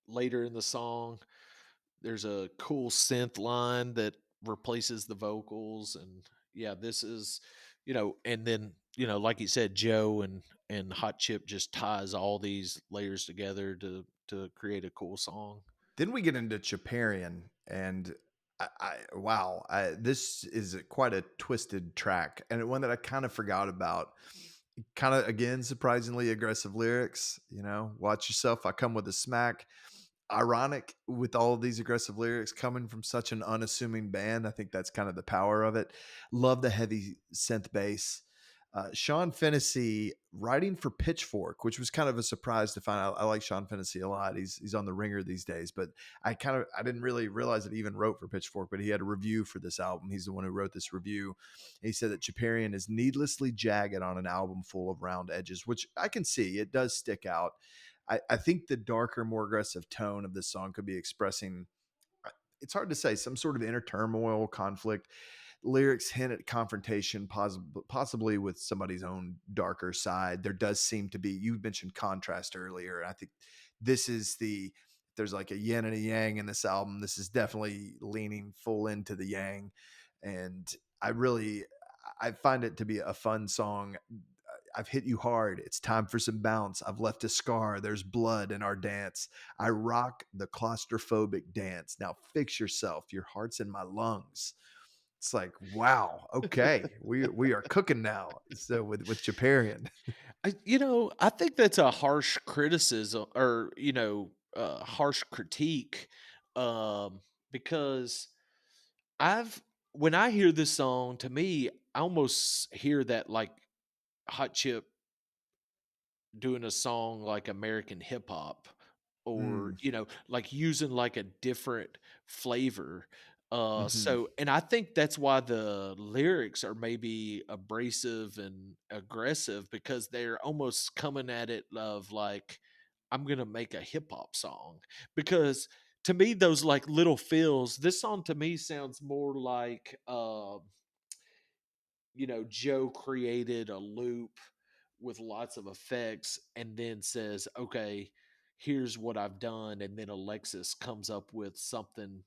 Later in the song, there's a cool synth line that replaces the vocals. And yeah, this is, and then, like you said, Joe and Hot Chip just ties all these layers together to create a cool song. Then we get into Chaparian, and wow, this is quite a twisted track, and one that I kind of forgot about. Kind of again, surprisingly aggressive lyrics. Watch yourself. I come with a smack. Ironic with all of these aggressive lyrics coming from such an unassuming band. I think that's kind of the power of it. Love the heavy synth bass. Sean Fennessy writing for Pitchfork, which was kind of a surprise to find out. I like Sean Fennessy a lot. He's on the Ringer these days, but I didn't really realize that he even wrote for Pitchfork. But he had a review for this album. He's the one who wrote this review. He said that Chaparian is needlessly jagged on an album full of round edges, which I can see. It does stick out. I think the darker, more aggressive tone of this song could be expressing, it's hard to say, some sort of inner turmoil, conflict. Lyrics hint at confrontation, possibly with somebody's own darker side. There does seem to be, you mentioned contrast earlier. And I think this is there's like a yin and a yang in this album. This is definitely leaning full into the yang. And I really, I find it to be a fun song. I've hit you hard. It's time for some bounce. I've left a scar. There's blood in our dance. I rock the claustrophobic dance. Now fix yourself. Your heart's in my lungs. It's like, wow, okay. We are cooking now. So with Chaparian. I think that's a harsh criticism or, harsh critique, because I've when I hear this song, to me, I almost hear that like Hot Chip doing a song like American hip hop or, Mm, like using like a different flavor. mhm. So and I think that's why the lyrics are maybe abrasive and aggressive because they're almost coming at it of like, I'm gonna make a hip hop song. Because to me, those like little fills, this song to me sounds more like Joe created a loop with lots of effects and then says, okay, here's what I've done. And then Alexis comes up with something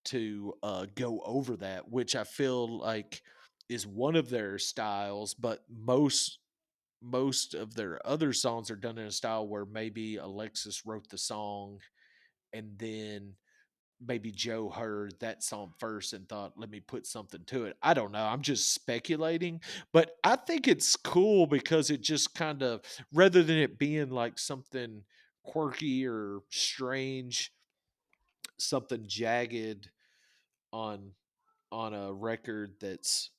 to go over that, which I feel like is one of their styles, but most of their other songs are done in a style where maybe Alexis wrote the song and then maybe Joe heard that song first and thought, let me put something to it. I don't know. I'm just speculating, but I think it's cool because it just kind of, rather than it being like something quirky or strange, something jagged on a record that's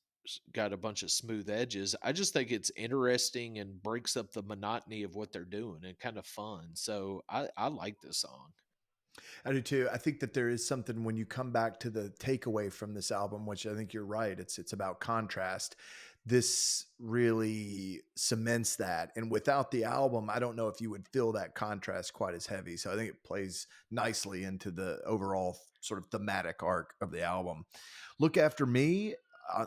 got a bunch of smooth edges. I just think it's interesting and breaks up the monotony of what they're doing and kind of fun. So I like this song. I do too. I think that there is something when you come back to the takeaway from this album, which I think you're right. It's about contrast. This really cements that. And without the album, I don't know if you would feel that contrast quite as heavy. So I think it plays nicely into the overall sort of thematic arc of the album. Look After Me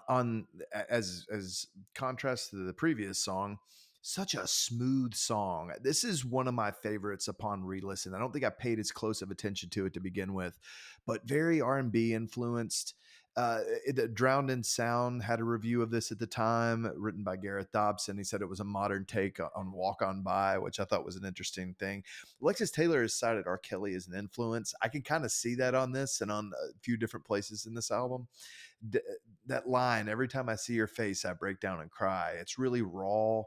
on as contrast to the previous song, such a smooth song. This is one of my favorites upon re-listen. I don't think I paid as close of attention to it to begin with, but very R&B influenced. The Drowned in Sound had a review of this at the time, written by Gareth Dobson. He said it was a modern take on Walk On By, which I thought was an interesting thing. Alexis Taylor has cited R. Kelly as an influence. I can kind of see that on this and on a few different places in this album. D- that line, every time I see your face, I break down and cry. It's really raw,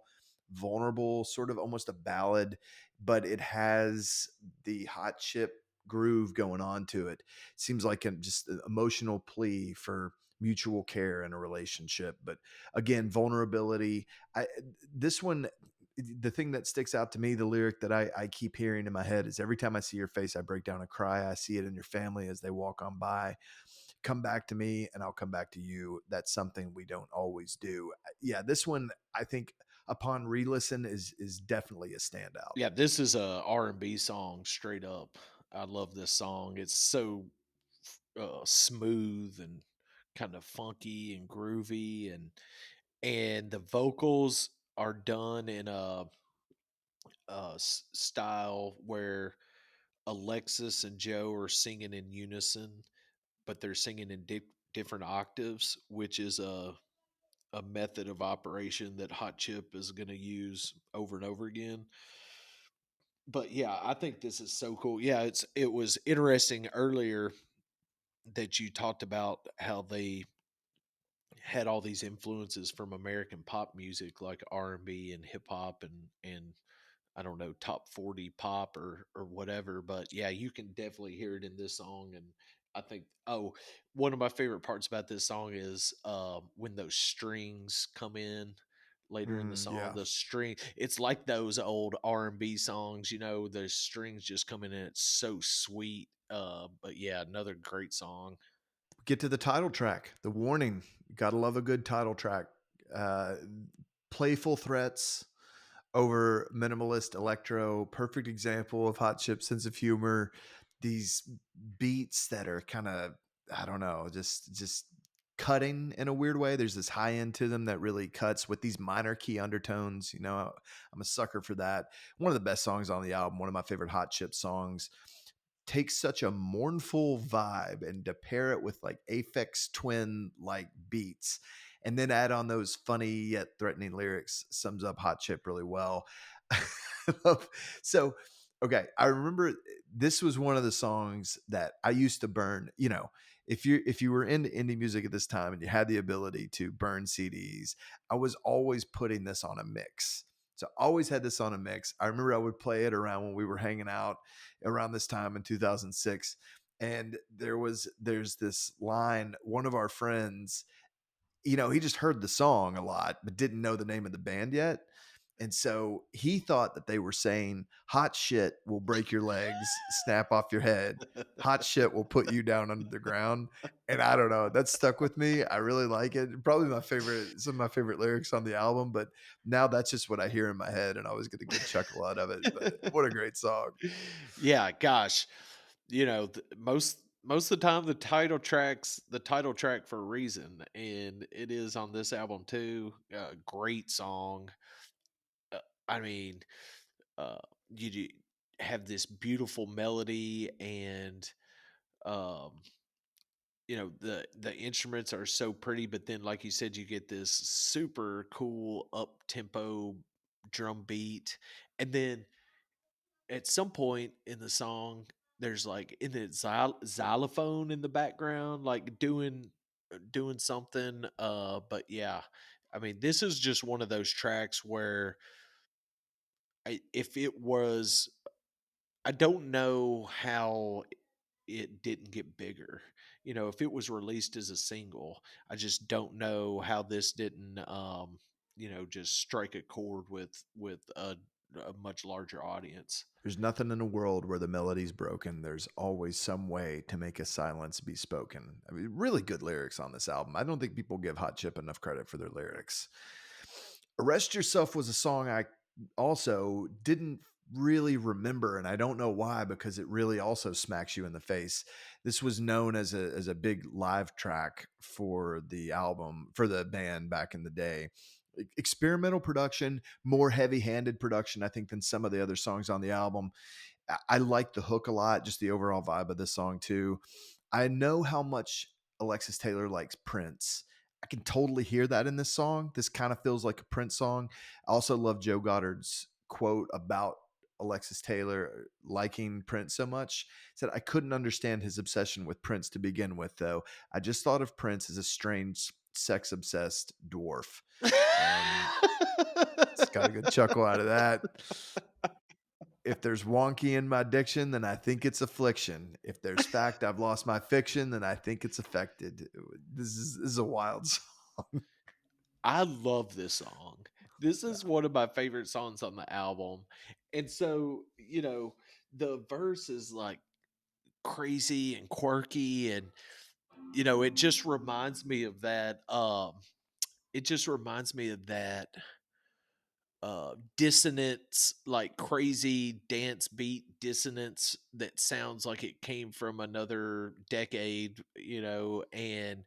vulnerable, sort of almost a ballad, but it has the hot chip groove going on to it. Seems like just an emotional plea for mutual care in a relationship. But again, vulnerability. This one, the thing that sticks out to me, the lyric that I keep hearing in my head is every time I see your face, I break down and cry. I see it in your family as they walk on by. Come back to me and I'll come back to you. That's something we don't always do. Yeah, this one I think upon re-listen is definitely a standout. Yeah, this is a R&B song straight up. I love this song. It's so smooth and kind of funky and groovy, and the vocals are done in a style where Alexis and Joe are singing in unison, but they're singing in different octaves, which is a method of operation that Hot Chip is going to use over and over again. But yeah, I think this is so cool. Yeah, it was interesting earlier that you talked about how they had all these influences from American pop music like R&B and hip hop and I don't know, top 40 pop or whatever, but yeah, you can definitely hear it in this song. And I think, one of my favorite parts about this song is when those strings come in later in the song. Yeah. The string, it's like those old R&B songs, the strings just come in and it's so sweet. But yeah, another great song. Get to the title track, The Warning. Gotta love a good title track. Uh, Playful threats over minimalist electro. Perfect example of Hot Chip's sense of humor. These beats that are kind of, I don't know, just cutting in a weird way. There's this high end to them that really cuts with these minor key undertones. I'm a sucker for that. One of the best songs on the album, one of my favorite Hot Chip songs. Takes such a mournful vibe and to pair it with like Aphex Twin like beats and then add on those funny yet threatening lyrics sums up Hot Chip really well. so okay, I remember this was one of the songs that I used to burn. If you were into indie music at this time and you had the ability to burn CDs, I was always putting this on a mix. So I always had this on a mix. I remember I would play it around when we were hanging out around this time in 2006. And there's this line, one of our friends, he just heard the song a lot, but didn't know the name of the band yet. And so he thought that they were saying hot shit will break your legs, snap off your head. Hot shit will put you down under the ground. And I don't know, that stuck with me. I really like it. Probably some of my favorite lyrics on the album, but now that's just what I hear in my head. And I always get a good chuckle out of it. But what a great song. Yeah, gosh, most of the time the title track for a reason, and it is on this album too. Great song. Uh, I mean, uh, you have this beautiful melody, and um, the instruments are so pretty. But then, like you said, you get this super cool up tempo drum beat, and then at some point in the song, there's like in the xylophone in the background, like doing something. But yeah, I mean, this is just one of those tracks where if it was, I don't know how it didn't get bigger. If it was released as a single, I just don't know how this didn't, just strike a chord with a much larger audience. There's nothing in the world where the melody's broken. There's always some way to make a silence be spoken. I mean, really good lyrics on this album. I don't think people give Hot Chip enough credit for their lyrics. Arrest Yourself was a song I also didn't really remember, and I don't know why, because it really also smacks you in the face. This was known as a big live track for the album, for the band back in the day. Experimental production, more heavy-handed production, I think, than some of the other songs on the album. I like the hook a lot, just the overall vibe of this song too. I know how much Alexis Taylor likes Prince. I can totally hear that in this song. This kind of feels like a Prince song. I also love Joe Goddard's quote about Alexis Taylor liking Prince so much. He said, I couldn't understand his obsession with Prince to begin with, though. I just thought of Prince as a strange, sex obsessed dwarf. Um, it's got a good chuckle out of that. If there's wonky in my diction, then I think it's affliction. If there's fact, I've lost my fiction, then I think it's affected. This is a wild song. I love this song. This is one of my favorite songs on the album. And so, the verse is like crazy and quirky, and it just reminds me of that it just reminds me of that dissonance, like crazy dance beat dissonance that sounds like it came from another decade, and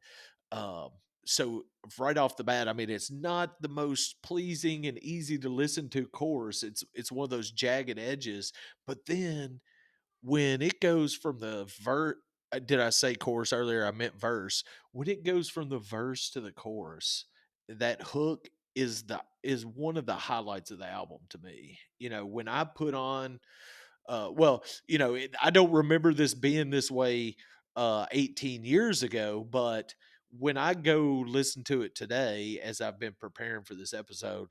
um so right off the bat, I mean, it's not the most pleasing and easy to listen to chorus. It's one of those jagged edges, but then when it goes from the did I say chorus earlier? I meant verse. When it goes from the verse to the chorus, that hook is one of the highlights of the album to me. When I put on I don't remember this being this way 18 years ago, but when I go listen to it today, as I've been preparing for this episode,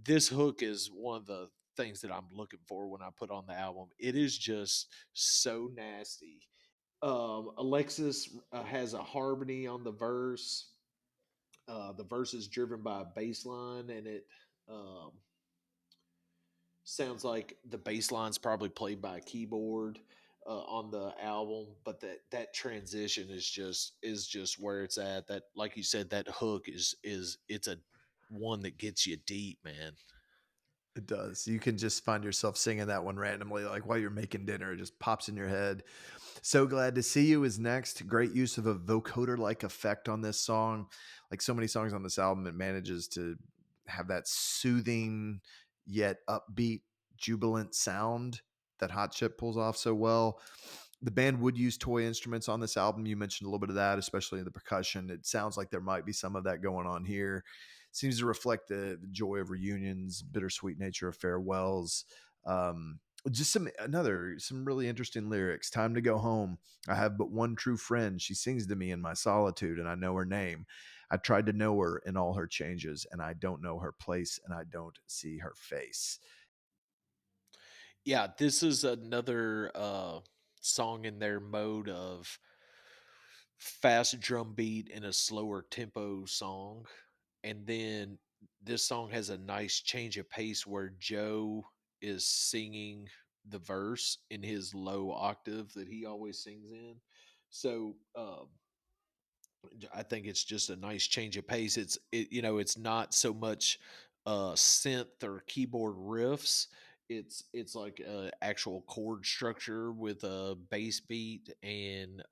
this hook is one of the things that I'm looking for when I put on the album. It is just so nasty. Alexis has a harmony on the verse. The verse is driven by a bass line, and it um, sounds like the bass line's probably played by a keyboard on the album, but that transition is just where it's at. That, like you said, that hook is it's a one that gets you deep, man. It does. You can just find yourself singing that one randomly, like while you're making dinner. It just pops in your head. So Glad to See You is next. Great use of a vocoder like effect on this song. Like so many songs on this album, it manages to have that soothing yet upbeat, jubilant sound that Hot Chip pulls off so well. The band would use toy instruments on this album. You mentioned a little bit of that, especially in the percussion. It sounds like there might be some of that going on here. Seems to reflect the joy of reunions, bittersweet nature of farewells. Just some really interesting lyrics. Time to go home. I have but one true friend. She sings to me in my solitude, and I know her name. I tried to know her in all her changes, and I don't know her place, and I don't see her face. Yeah, this is another song in their mode of fast drum beat and a slower tempo song. And then this song has a nice change of pace where Joe is singing the verse in his low octave that he always sings in. So I think it's just a nice change of pace. It's not so much synth or keyboard riffs. It's like a actual chord structure with a bass beat, and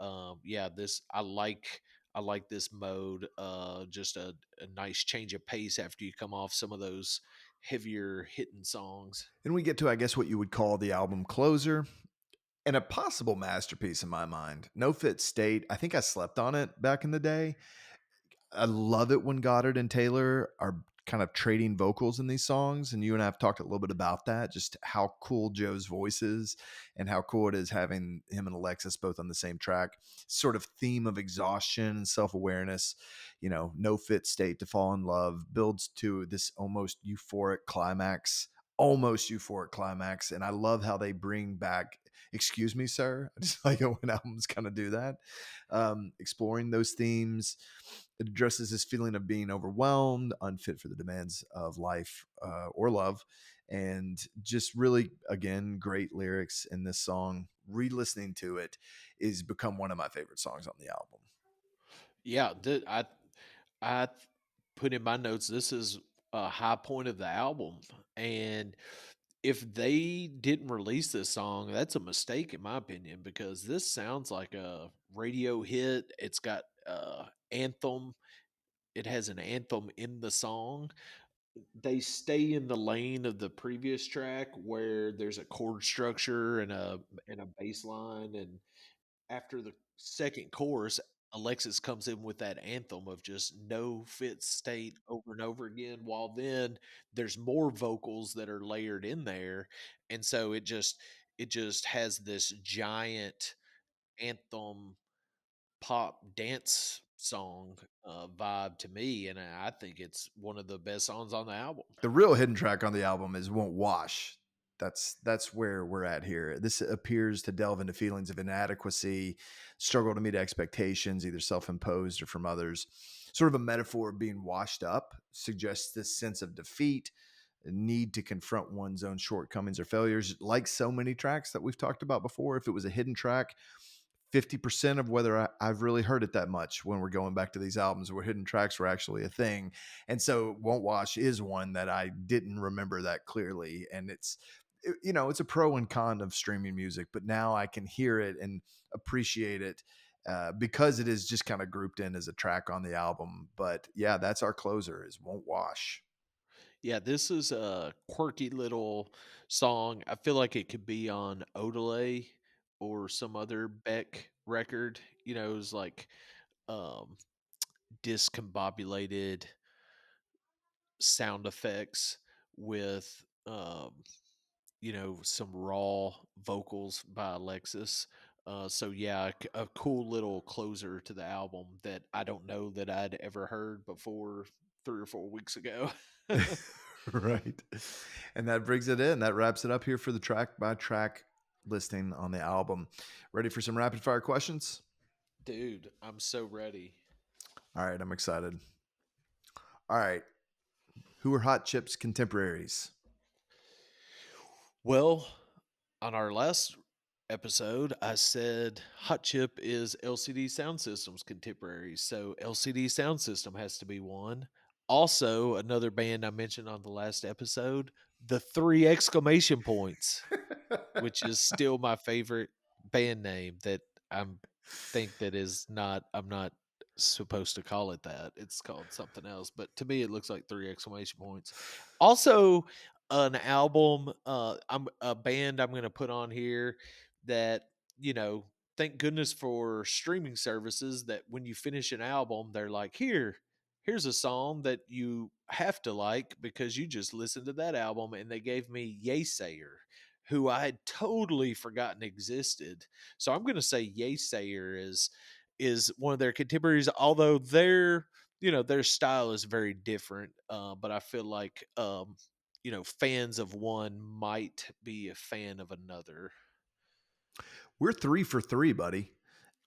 yeah, this I like this mode. Just a nice change of pace after you come off some of those heavier hitting songs. Then we get to, I guess, what you would call the album closer and a possible masterpiece in my mind. No Fit State. I think I slept on it back in the day. I love it when Goddard and Taylor are kind of trading vocals in these songs. And you and I have talked a little bit about that, just how cool Joe's voice is and how cool it is having him and Alexis both on the same track. Sort of theme of exhaustion and self awareness, no fit state to fall in love builds to this almost euphoric climax. And I love how they bring back "Excuse me, sir." I just like it when albums kind of do that. Exploring those themes, it addresses this feeling of being overwhelmed, unfit for the demands of life or love, and just really, again, great lyrics in this song. Re-listening to it is become one of my favorite songs on the album. Yeah, I put in my notes, this is a high point of the album, and if they didn't release this song, that's a mistake in my opinion because this sounds like a radio hit. It's got anthem. It has an anthem in the song. They stay in the lane of the previous track where there's a chord structure and a bass line, and after the second chorus, Alexis comes in with that anthem of just no fit state over and over again, while then there's more vocals that are layered in there. And so it just has this giant anthem pop dance song vibe to me. And I think it's one of the best songs on the album. The real hidden track on the album is "Won't Wash." That's where we're at here. This appears to delve into feelings of inadequacy, struggle to meet expectations, either self-imposed or from others. Sort of a metaphor of being washed up, suggests this sense of defeat, a need to confront one's own shortcomings or failures. Like so many tracks that we've talked about before, if it was a hidden track, 50% of whether I've really heard it that much when we're going back to these albums where hidden tracks were actually a thing. And so Won't Wash is one that I didn't remember that clearly. And it's a pro and con of streaming music, but now I can hear it and appreciate it because it is just kind of grouped in as a track on the album. But yeah, that's our closer is Won't Wash. Yeah, this is a quirky little song. I feel like it could be on Odelay or some other Beck record. It's like um discombobulated sound effects with some raw vocals by Alexis. So yeah, a cool little closer to the album that I don't know that I'd ever heard before 3 or 4 weeks ago. Right. And that brings it in. That wraps it up here for the track by track listing on the album. Ready for some rapid fire questions? Dude, I'm so ready. All right, I'm excited. All right. Who are Hot Chip's contemporaries? Well, on our last episode, I said Hot Chip is LCD Sound System's contemporary, so LCD Sound System has to be one. Also, another band I mentioned on the last episode, the three exclamation points, which is still my favorite band name that I'm think that is not I'm not supposed to call it that. It's called something else, but to me it looks like three exclamation points. Also, an album I'm a band I'm going to put on here that, you know, thank goodness for streaming services that when you finish an album, they're like, here's a song that you have to like because you just listened to that album, and they gave me Yaysayer, who I had totally forgotten existed. So I'm going to say Yaysayer is one of their contemporaries, although their style is very different. But I feel like fans of one might be a fan of another. We're 3 for 3, buddy.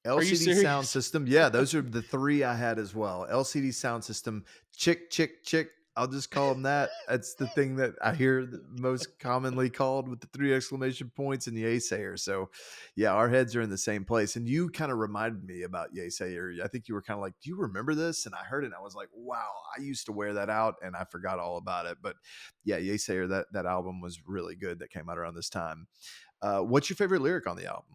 Are you LCD Sound serious? System. Yeah, those are the three I had as well. LCD Sound System, Chick, Chick, Chick. I'll just call them that. That's the thing that I hear most commonly called with the three exclamation points and the Yaysayer. So, yeah, our heads are in the same place. And you kind of reminded me about Yaysayer. I think you were kind of like, "Do you remember this?" And I heard it, and I was like, "Wow, I used to wear that out, and I forgot all about it." But yeah, Yaysayer, that album was really good. That came out around this time. What's your favorite lyric on the album?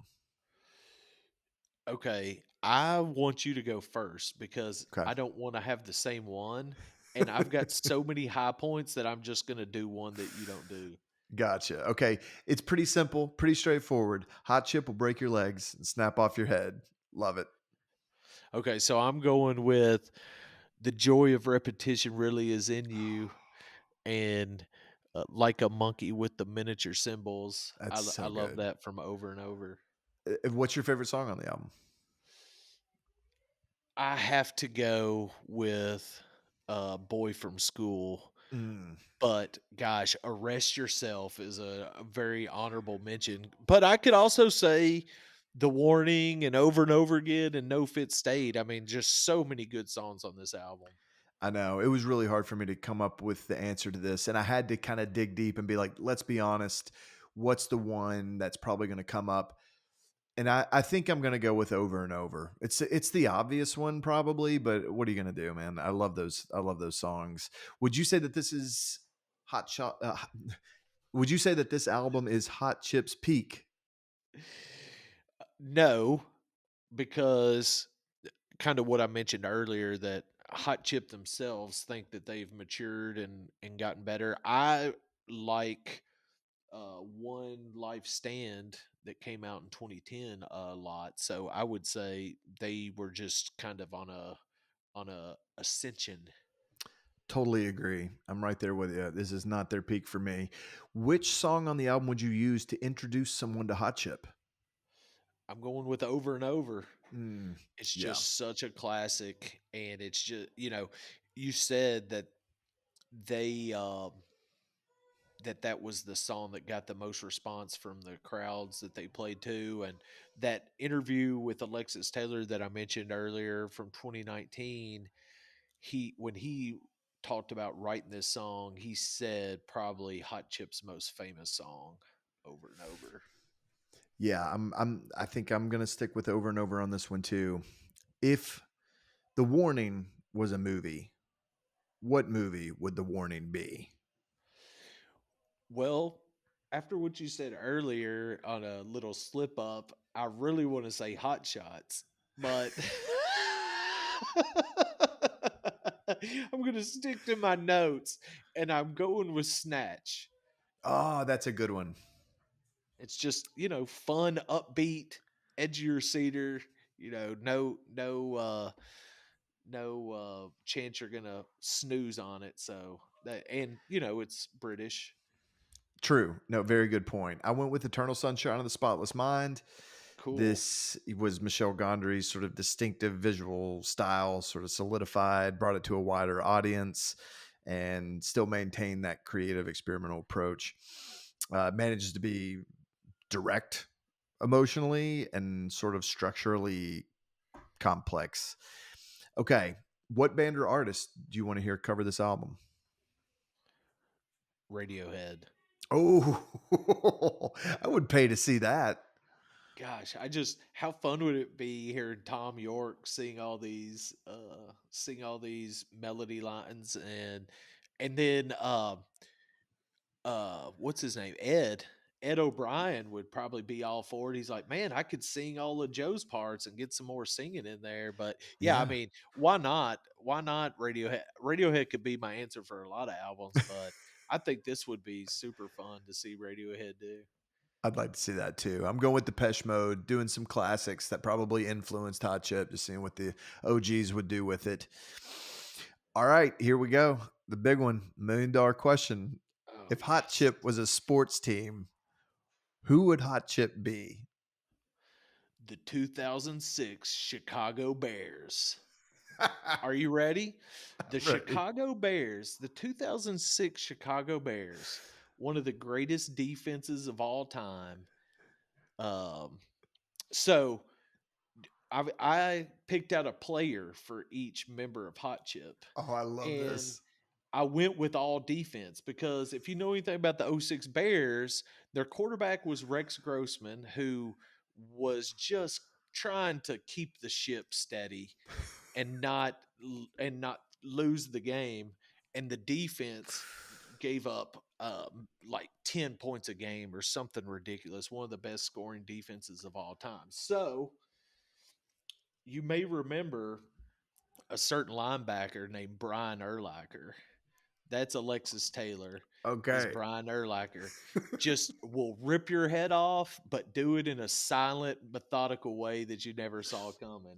Okay, I want you to go first because Okay. I don't want to have the same one. And I've got so many high points that I'm just going to do one that you don't do. Gotcha. Okay. It's pretty simple, pretty straightforward. Hot chip will break your legs and snap off your head. Love it. Okay, so I'm going with the joy of repetition really is in you, and like a monkey with the miniature symbols. I, That's I so love good. that from Over and Over. What's your favorite song on the album? I have to go with Boy from School. Mm, But gosh, Arrest Yourself is a very honorable mention. But I could also say The Warning and Over Again and No Fit State. I mean, just so many good songs on this album. I know. It was really hard for me to come up with the answer to this, and I had to kinda dig deep and be like, "Let's be honest, what's the one that's probably gonna come up?" And I think I'm gonna go with Over and Over. It's the obvious one probably, but what are you gonna do, man? I love those songs. Would you say that this is Hot Shot would you say that this album is Hot Chip's peak? No, because kind of what I mentioned earlier that Hot Chip themselves think that they've matured and gotten better. I like One Life Stand that came out in 2010 a lot. So I would say they were just kind of on a ascension. Totally agree. I'm right there with you. This is not their peak for me. Which song on the album would you use to introduce someone to Hot Chip? I'm going with Over and Over. Mm, It's yeah. just such a classic, and it's just you said that they that was the song that got the most response from the crowds that they played to, and that interview with Alexis Taylor that I mentioned earlier from 2019, he when he talked about writing this song, he said probably Hot Chip's most famous song, Over and Over. Yeah, I think I'm gonna stick with Over and Over on this one too. If The Warning was a movie, what movie would The Warning be? Well, after what you said earlier on a little slip up, I really want to say Hot Shots, but I'm going to stick to my notes and I'm going with Snatch. Oh, that's a good one. It's just, fun, upbeat, edgier cedar, no chance you're going to snooze on it. So that, and it's British. True. No, very good point. I went with Eternal Sunshine of the Spotless Mind. Cool. This was Michel Gondry's sort of distinctive visual style, sort of solidified, brought it to a wider audience, and still maintained that creative experimental approach. Manages to be direct emotionally and sort of structurally complex. Okay. What band or artist do you want to hear cover this album? Radiohead. Oh, I would pay to see that. Gosh, how fun would it be hearing Tom York sing all these melody lines and then what's his name? Ed O'Brien would probably be all for it. He's like, "Man, I could sing all of Joe's parts and get some more singing in there." But yeah, I Yeah, mean, why not? Why not Radiohead? Radiohead could be my answer for a lot of albums, but I think this would be super fun to see Radiohead do. I'd like to see that too. I'm going with Depeche Mode, doing some classics that probably influenced Hot Chip, just seeing what the OGs would do with it. All right, here we go. The big one, $1 million question. Oh If Hot yes. Chip was a sports team, who would Hot Chip be? The 2006 Chicago Bears. Are I'm you ready? ready. The 2006 Chicago Bears, one of the greatest defenses of all time. Um, so I picked out a player for each member of Hot Chip, Oh, I love and this. I went with all defense because if you know anything about the '06 Bears, their quarterback was Rex Grossman, who was just trying to keep the ship steady and not lose the game. And the defense gave up like 10 points a game or something ridiculous. One of the best scoring defenses of all time. So you may remember a certain linebacker named Brian Urlacher. That's Alexis Taylor, is Okay. Brian Urlacher. Just will rip your head off, but do it in a silent, methodical way that you never saw coming.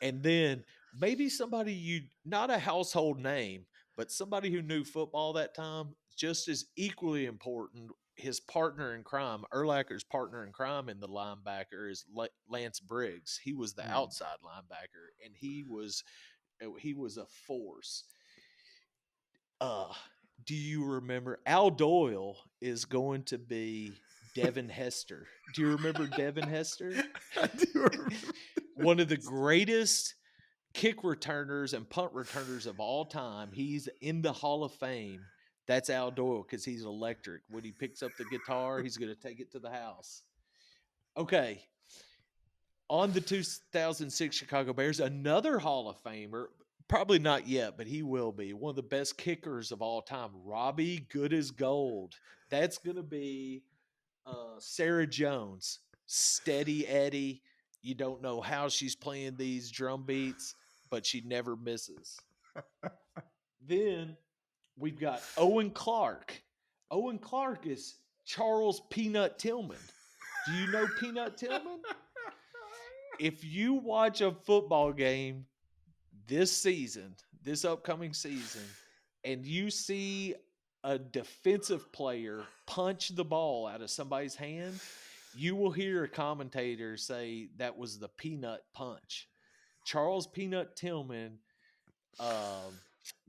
And then maybe somebody not a household name, but somebody who knew football that time, just as equally important. His partner in crime, Urlacher's partner in crime in the linebacker is Lance Briggs. He was the Mm. outside linebacker, and he was a force. Uh, Do you remember Al Doyle is going to be Devin Hester? Do you remember Devin Hester? I do remember One of the this. greatest kick returners and punt returners of all time. He's in the Hall of Fame. That's Al Doyle because he's electric. When he picks up the guitar, he's going to take it to the house. Okay. On the 2006 Chicago Bears, another Hall of Famer, probably not yet, but he will be one of the best kickers of all time, Robbie Good as Gold. That's going to be Sarah Jones, Steady Eddie. You don't know how she's playing these drum beats, but she never misses. Then we've got Owen Clark. Owen Clark is Charles Peanut Tillman. Do you know Peanut Tillman? If you watch a football game this season, this upcoming season, and you see a defensive player punch the ball out of somebody's hand, you will hear a commentator say that was the peanut punch. Charles Peanut Tillman um,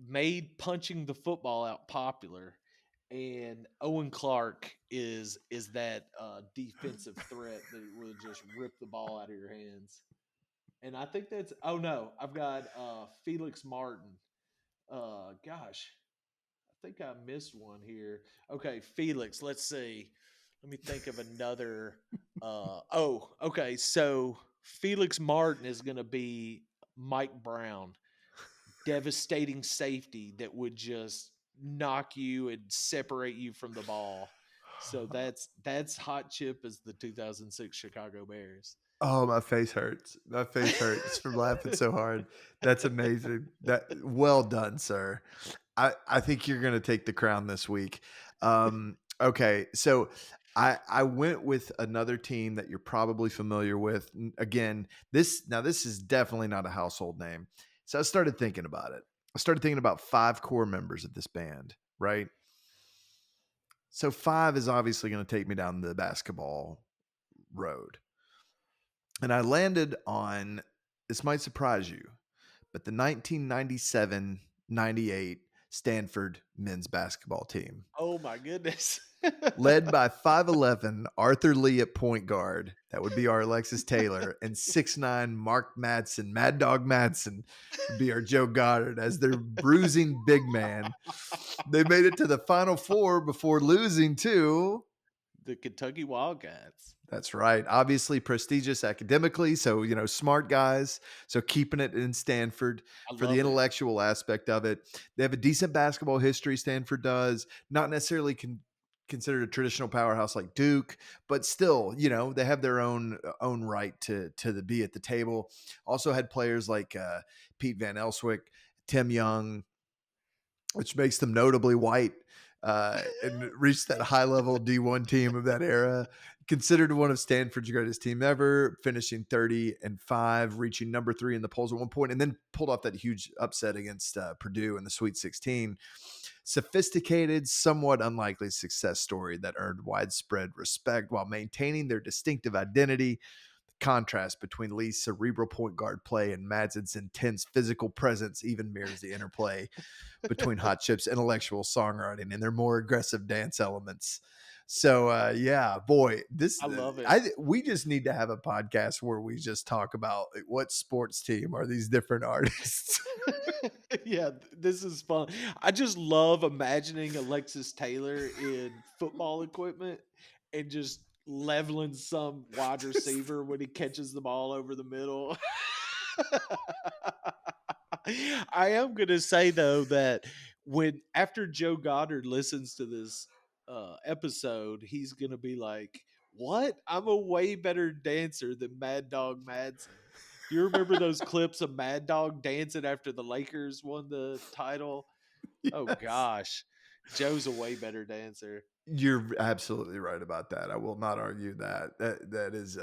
made punching the football out popular, and Owen Clark is that defensive threat that will just rip the ball out of your hands. And I think that's oh no, I've got Felix Martin. Gosh, I think I missed one here. Okay, Felix, let's see. Let me think of another okay, so Felix Martin is going to be Mike Brown, devastating safety that would just knock you and separate you from the ball. So that's hot chip as the 2006 Chicago Bears. Oh, my face hurts. My face hurts from laughing so hard. That's amazing. That well done, sir. I think you're gonna take the crown this week. Okay, so I went with another team that you're probably familiar with. Again, this is definitely not a household name. So I started thinking about it. I started thinking about five core members of this band, right? So five is obviously going to take me down the basketball road. And I landed on this might surprise you, but the 1997-98 Stanford men's basketball team, Oh my goodness. led by 5'11 Arthur Lee at point guard. That would be our Alexis Taylor, and 6'9 Mark Madsen, Mad Dog Madsen, would be our Joe Goddard as their bruising big man. They made it to the Final Four before losing to. The Kentucky Wildcats. That's right. Obviously prestigious academically, so smart guys. So keeping it in Stanford I for the love it. intellectual aspect of it. They have a decent basketball history. Stanford does not necessarily considered a traditional powerhouse like Duke, but still, they have their own right to be at the table. Also had players like Pete Van Elswick, Tim Young, which makes them notably white, and reached that high level D1 team of that era. Considered one of Stanford's greatest team ever, finishing 30-5, reaching number 3 in the polls at one point, and then pulled off that huge upset against Purdue in the Sweet 16. Sophisticated, somewhat unlikely success story that earned widespread respect while maintaining their distinctive identity. Contrast between Lee's cerebral point guard play and Madsen's intense physical presence even mirrors the interplay between Hot Chip's intellectual songwriting and their more aggressive dance elements. So yeah, boy, I this love it. we just need to have a podcast where we just talk about what sports team are these different artists. Yeah, this is fun. I just love imagining Alexis Taylor in football equipment and just leveling some wide Just- receiver when he catches the ball over the middle. I am going to say though that when after Joe Goddard listens to this episode, he's going to be like, "What? I'm a way better dancer than Mad Dog Madsen." Do you remember those clips of Mad Dog dancing after the Lakers won the title? Oh yes. gosh, Joe's a way better dancer. You're absolutely right about that. I will not argue that. That is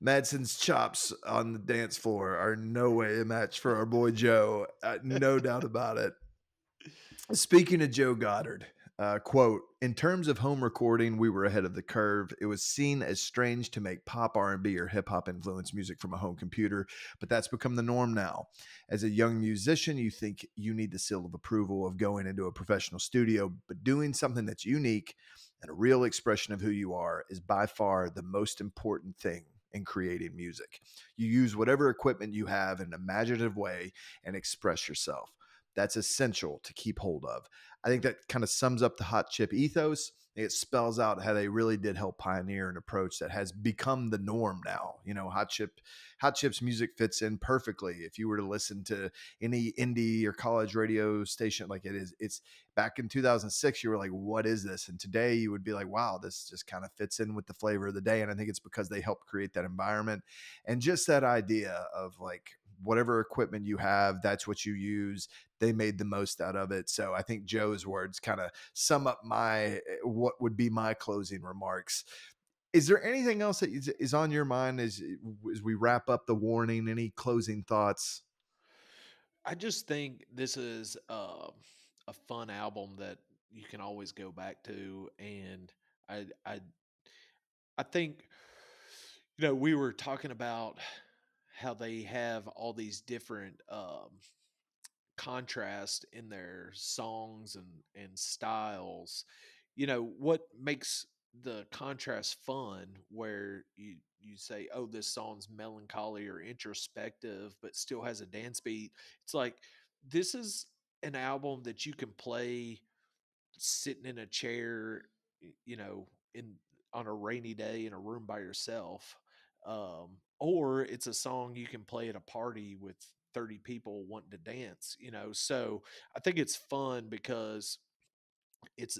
Madsen's chops on the dance floor are no way a match for our boy Joe. No doubt about it. Speaking of Joe Goddard, Quote, in terms of home recording, we were ahead of the curve. It was seen as strange to make pop R&B or hip hop influenced music from a home computer, but that's become the norm now. As a young musician, you think you need the seal of approval of going into a professional studio, but doing something that's unique and a real expression of who you are is by far the most important thing in creating music. You use whatever equipment you have in an imaginative way and express yourself. That's essential to keep hold of. I think that kind of sums up the hot chip ethos. It spells out how they really did help pioneer an approach that has become the norm now. You know, hot chips music fits in perfectly. If you were to listen to any indie or college radio station like it is, it's back in 2006, you were like, what is this? And today you would be like, wow, this just kind of fits in with the flavor of the day. And I think it's because they helped create that environment and just that idea of like, whatever equipment you have, that's what you use. They made the most out of it. So I think Joe's words kind of sum up my what would be my closing remarks. Is there anything else that is on your mind as we wrap up the warning? Any closing thoughts? I just think this is a fun album that you can always go back to, and I I I think, we were talking about how they have all these different contrast in their songs and styles. What makes the contrast fun, where you say, oh, this song's melancholy or introspective but still has a dance beat. It's like, this is an album that you can play sitting in a chair, in on a rainy day in a room by yourself. Or it's a song you can play at a party with 30 people wanting to dance. So I think it's fun because it's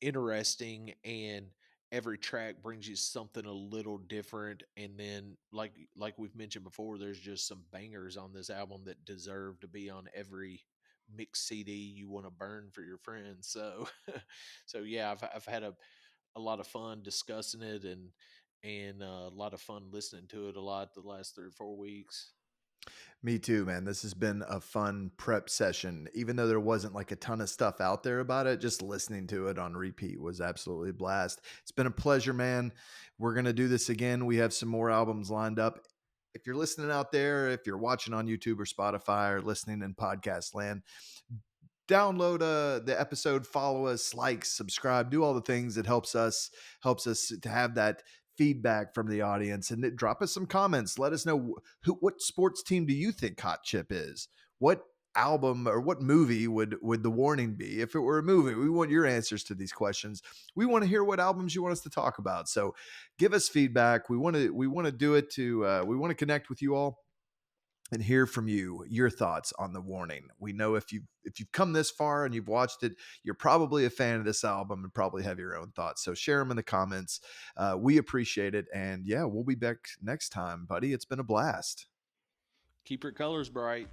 interesting, and every track brings you something a little different. And then, like we've mentioned before, there's just some bangers on this album that deserve to be on every mix CD you want to burn for your friends. So so yeah, I've had a lot of fun discussing it, and a lot of fun listening to it a lot the last 3 or 4 weeks. Me too, man. This has been a fun prep session. Even though there wasn't like a ton of stuff out there about it, just listening to it on repeat was absolutely a blast. It's been a pleasure, man. We're going to do this again. We have some more albums lined up. If you're listening out there, if you're watching on YouTube or Spotify or listening in podcast land, download the episode, follow us, like, subscribe, do all the things that helps us to have that feedback from the audience, and drop us some comments. Let us know what sports team do you think Hot Chip is? What album or what movie would the warning be if it were a movie? We want your answers to these questions. We want to hear what albums you want us to talk about. So give us feedback. We want to do it to we want to connect with you all and hear from you your thoughts on the warning. We know if you've come this far and you've watched it, you're probably a fan of this album and probably have your own thoughts. So share them in the comments. We appreciate it, and yeah, we'll be back next time, buddy. It's been a blast. Keep your colors bright.